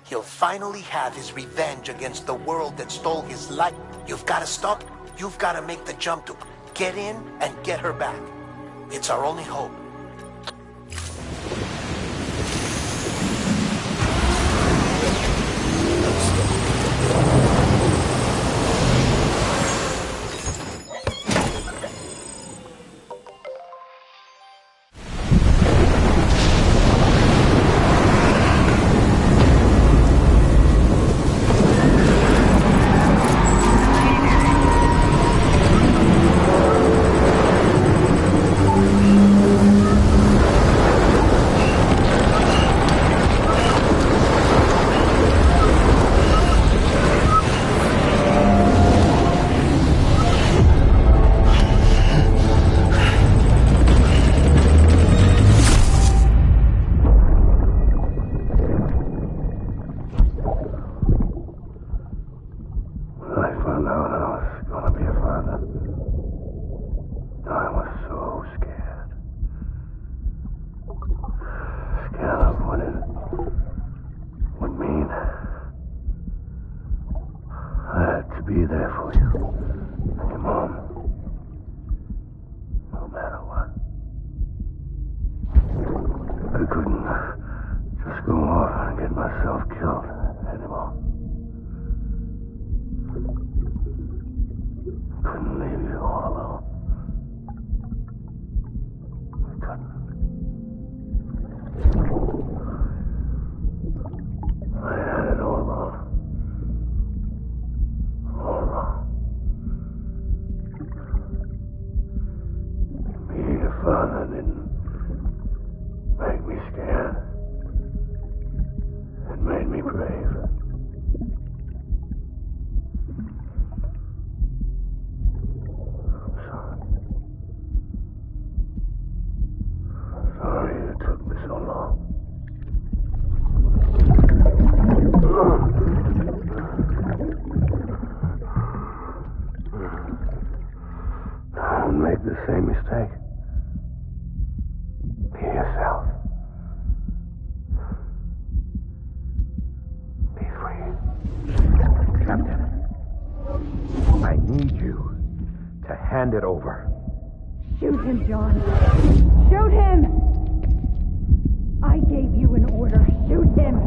he'll finally have his revenge against the world that stole his life. You've got to stop. You've got to make the jump to get in and get her back. It's our only hope. for you and your mom. No matter what. I couldn't just go off and get myself killed anymore. Couldn't leave you all alone. I couldn't. I had it all wrong. All wrong. Being a father didn't make me scared. It made me brave. I'm sorry. I'm sorry it took me so long. Don't make the same mistake. Be yourself. Be free. Captain, I need you to hand it over. Shoot him, John. Shoot him! I gave you an order. Shoot him!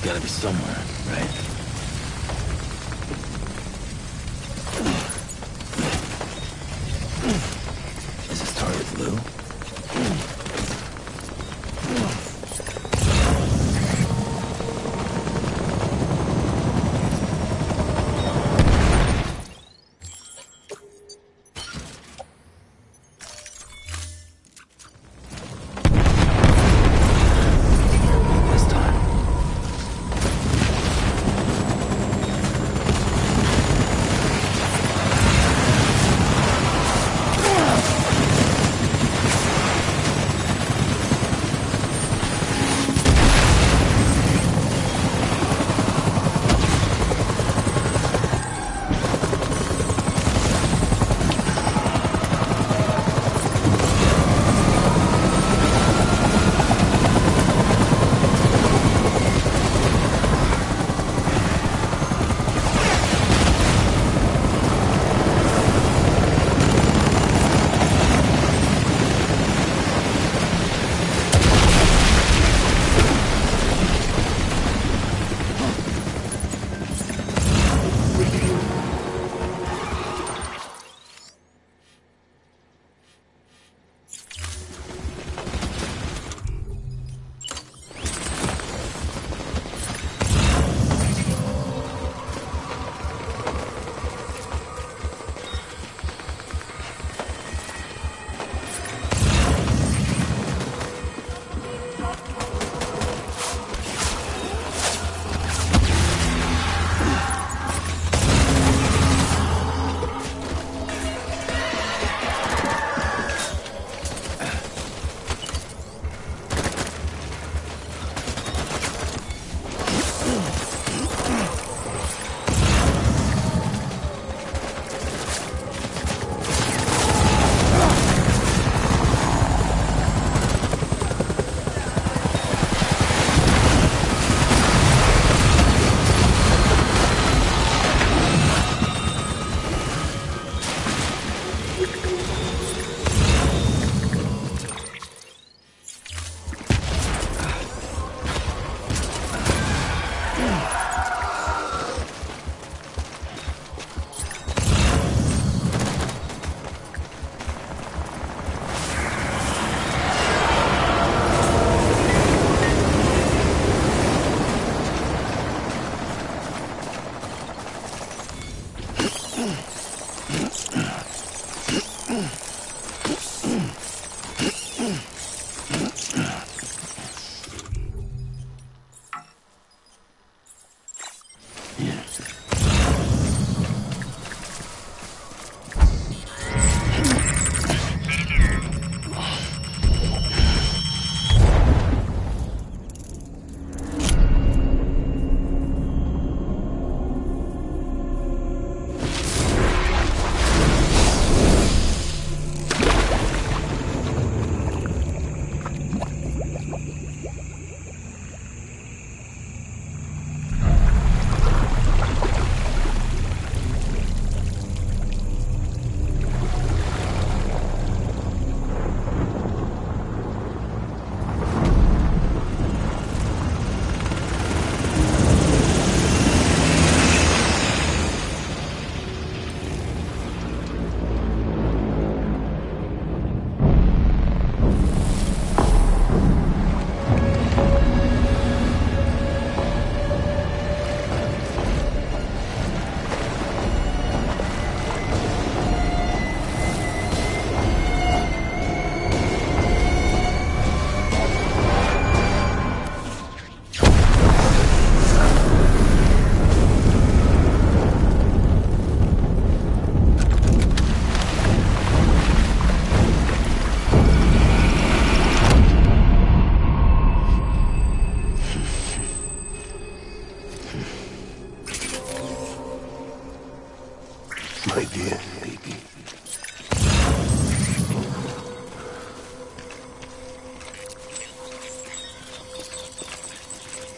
Gotta be somewhere, right? Is this target blue?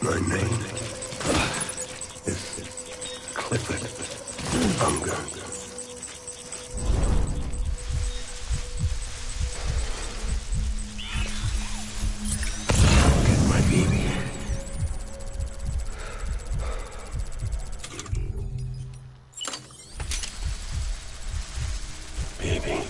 My name is Clifford Unger. Get my baby. Baby.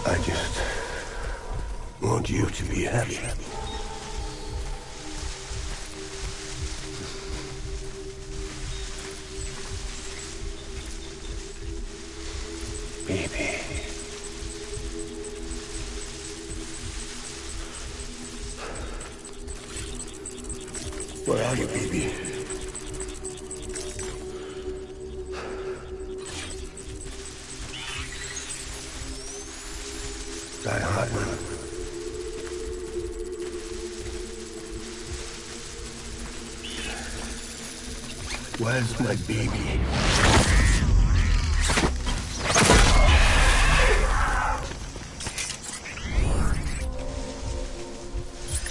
I just want you to be happy. Baby. Where are you, baby? Die hard, man. Where's my baby?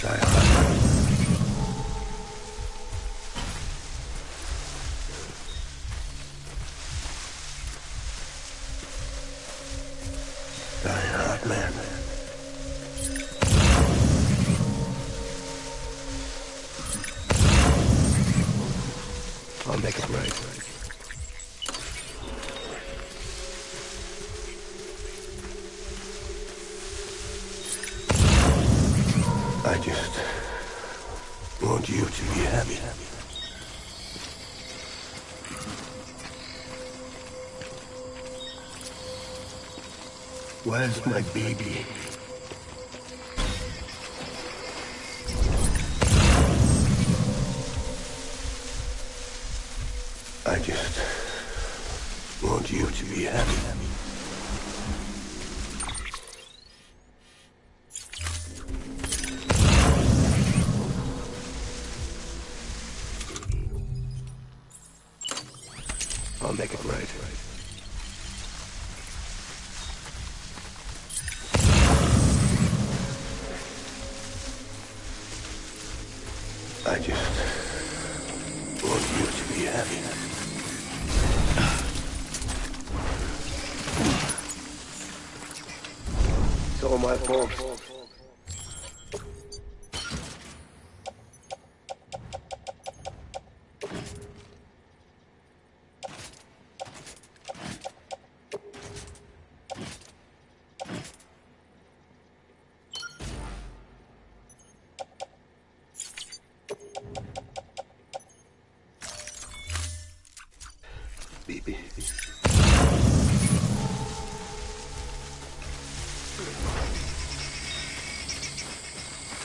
Die hard, man. Die hard, man. I'll make it right. I just want you to be happy. Where's my baby? I just want you to be happy. I'll make it right. I just want you to be happy. It's all my fault. Baby.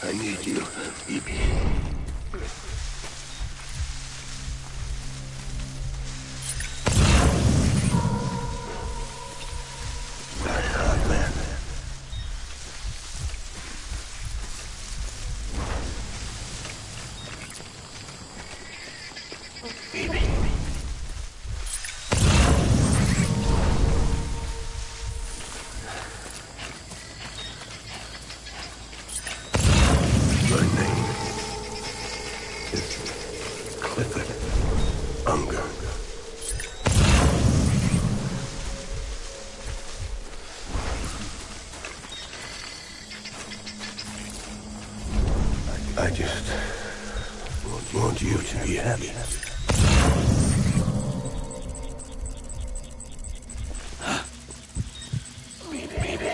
I need you, baby. Die hard, man. Baby. My name is Clifford Unger. I just want you to be happy. Baby.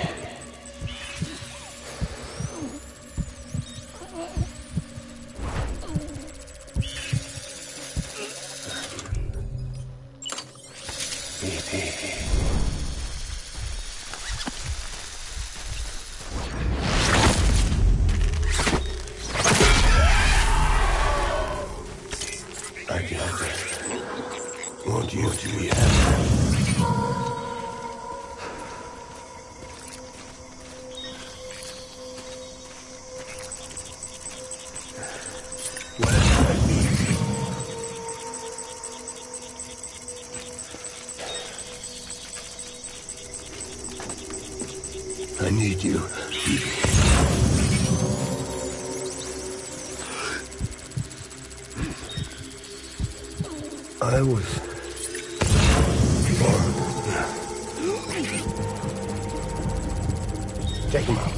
I just want you to be happy. you, baby. I was born. Take him out.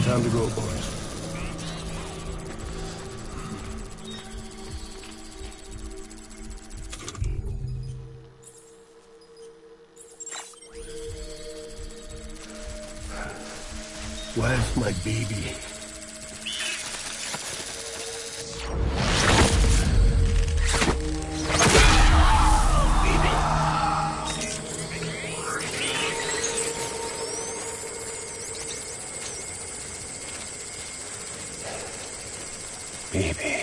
Time to go, boys. Where's my baby? Baby.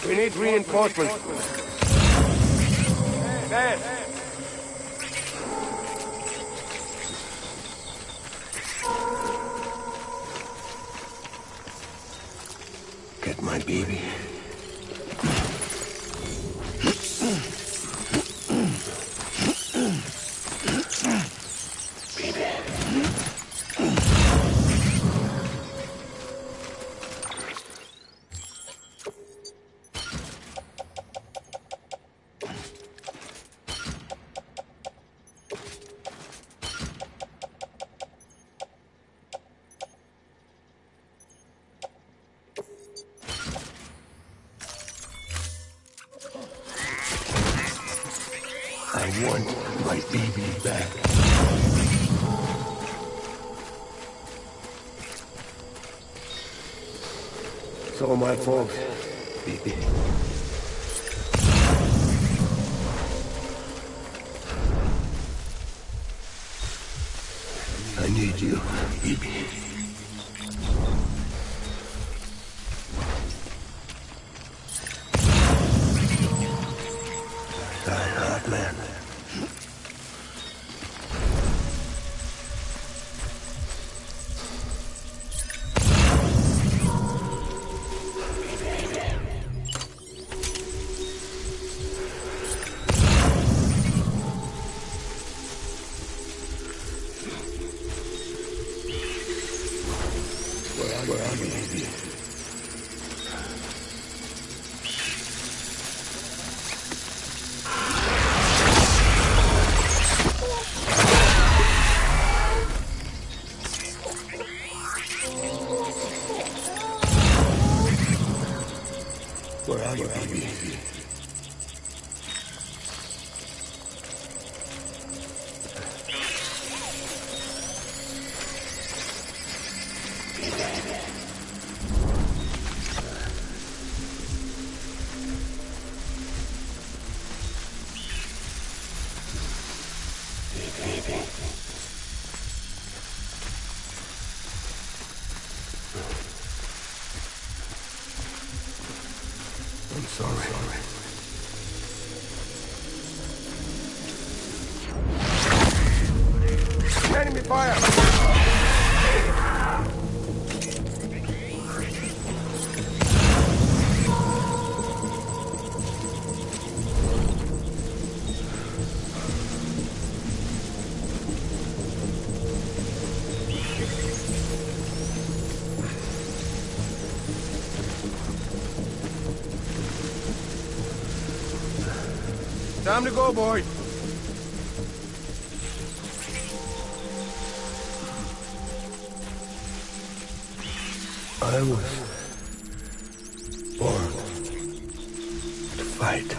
We need reinforcements. Dad. Get my baby. I want my baby back. It's all my fault, baby. I need you, baby. Man. Where are you, baby? Where are you, baby? Baby. I'm sorry. Enemy fire! Time to go, boy. I was born to fight.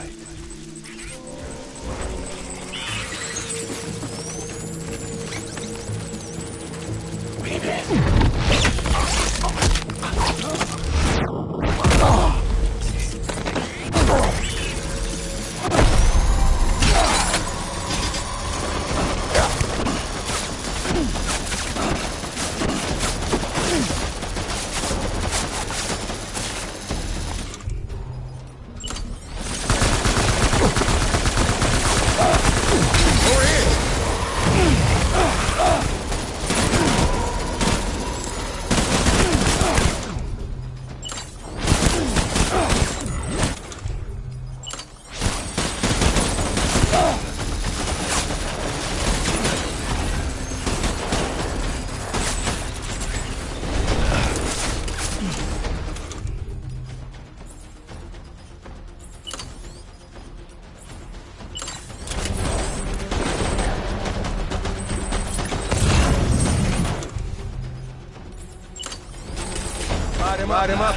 Light him up.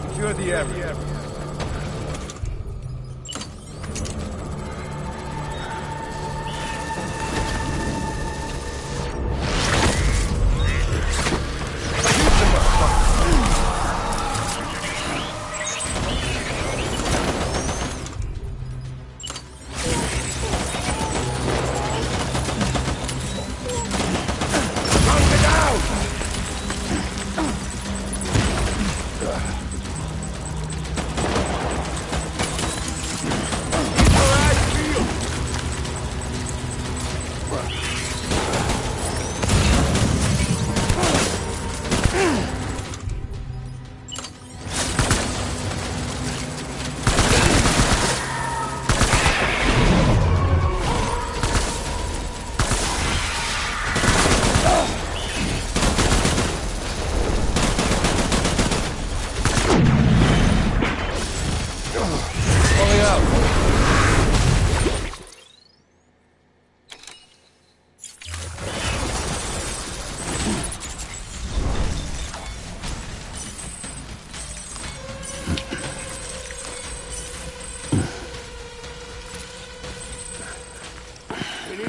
Secure the area.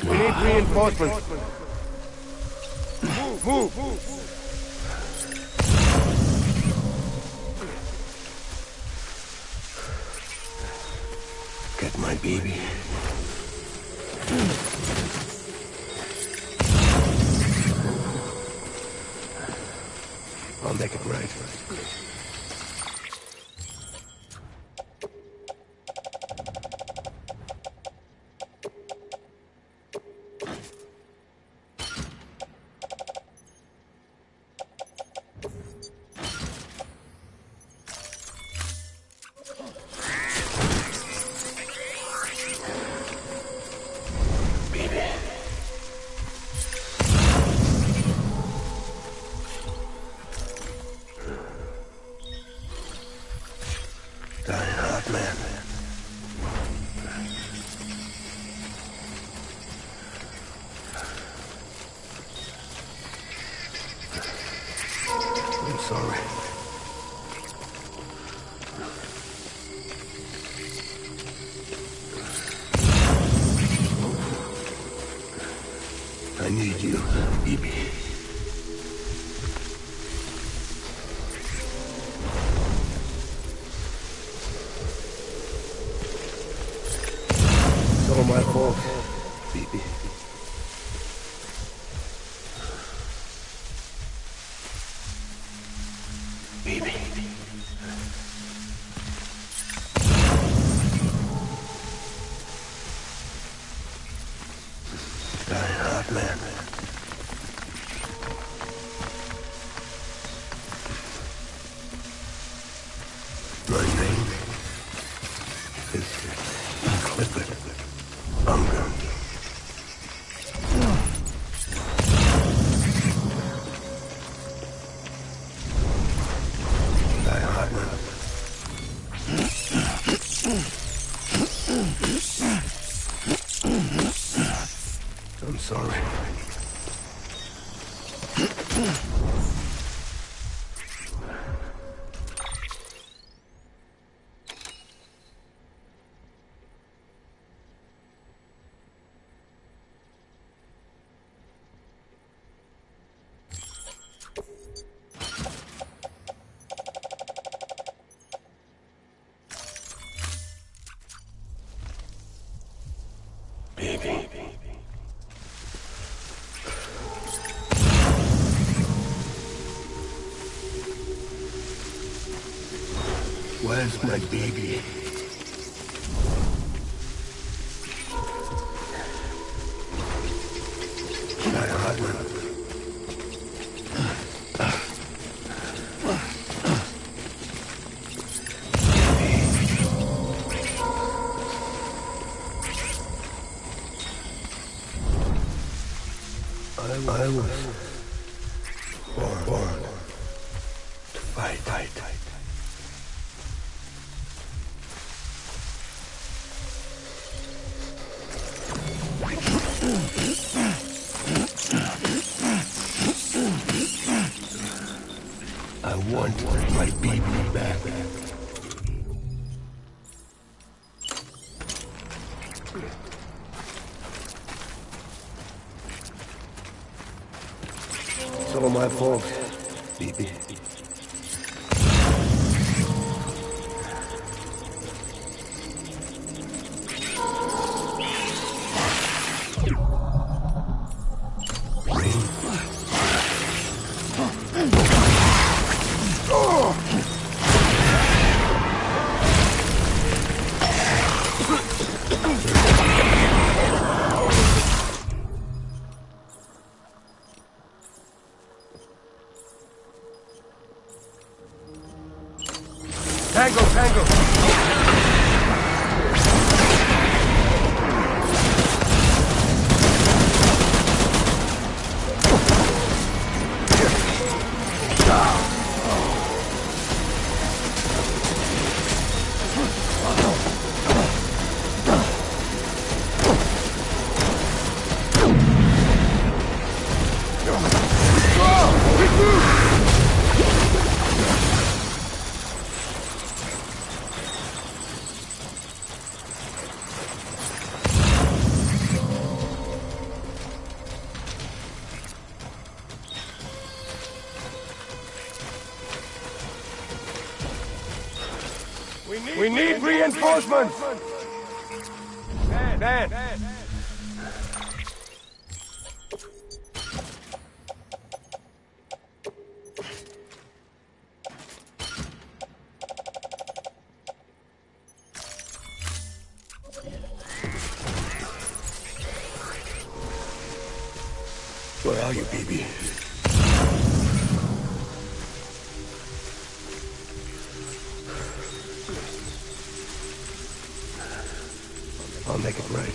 We need reinforcements. Move. Get my baby. I'll make it right. I'm sorry. I need you, Bibi. fault, baby. Baby. Die hard, man. My name is Clifford Unger. Die hard, man. I'm sorry. Baby. Where's my baby? Die hard, man. I was born to fight. I want my baby back. It's all my fault, baby. Tango! We need reinforcements! Man! Where are you, baby? I'll make it right.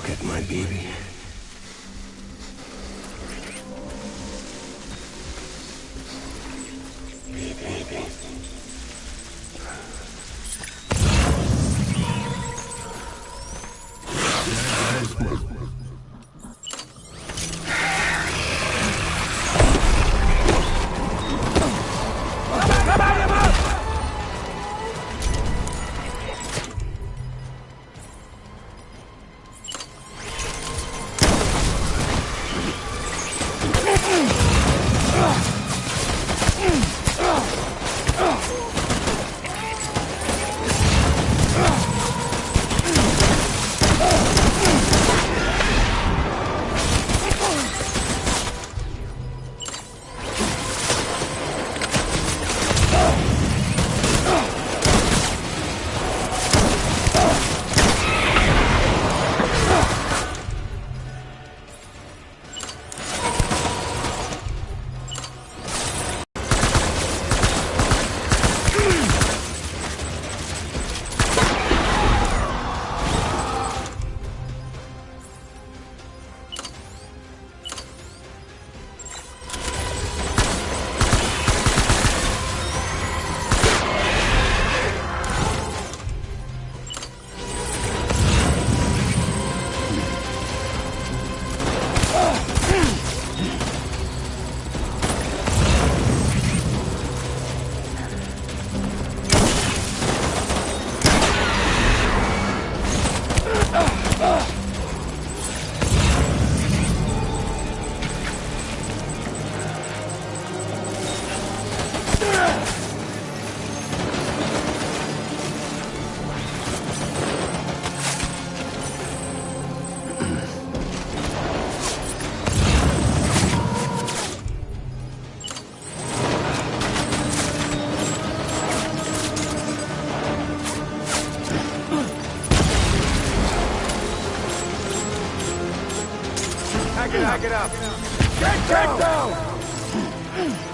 Get my baby. Baby. Back it up! Get down!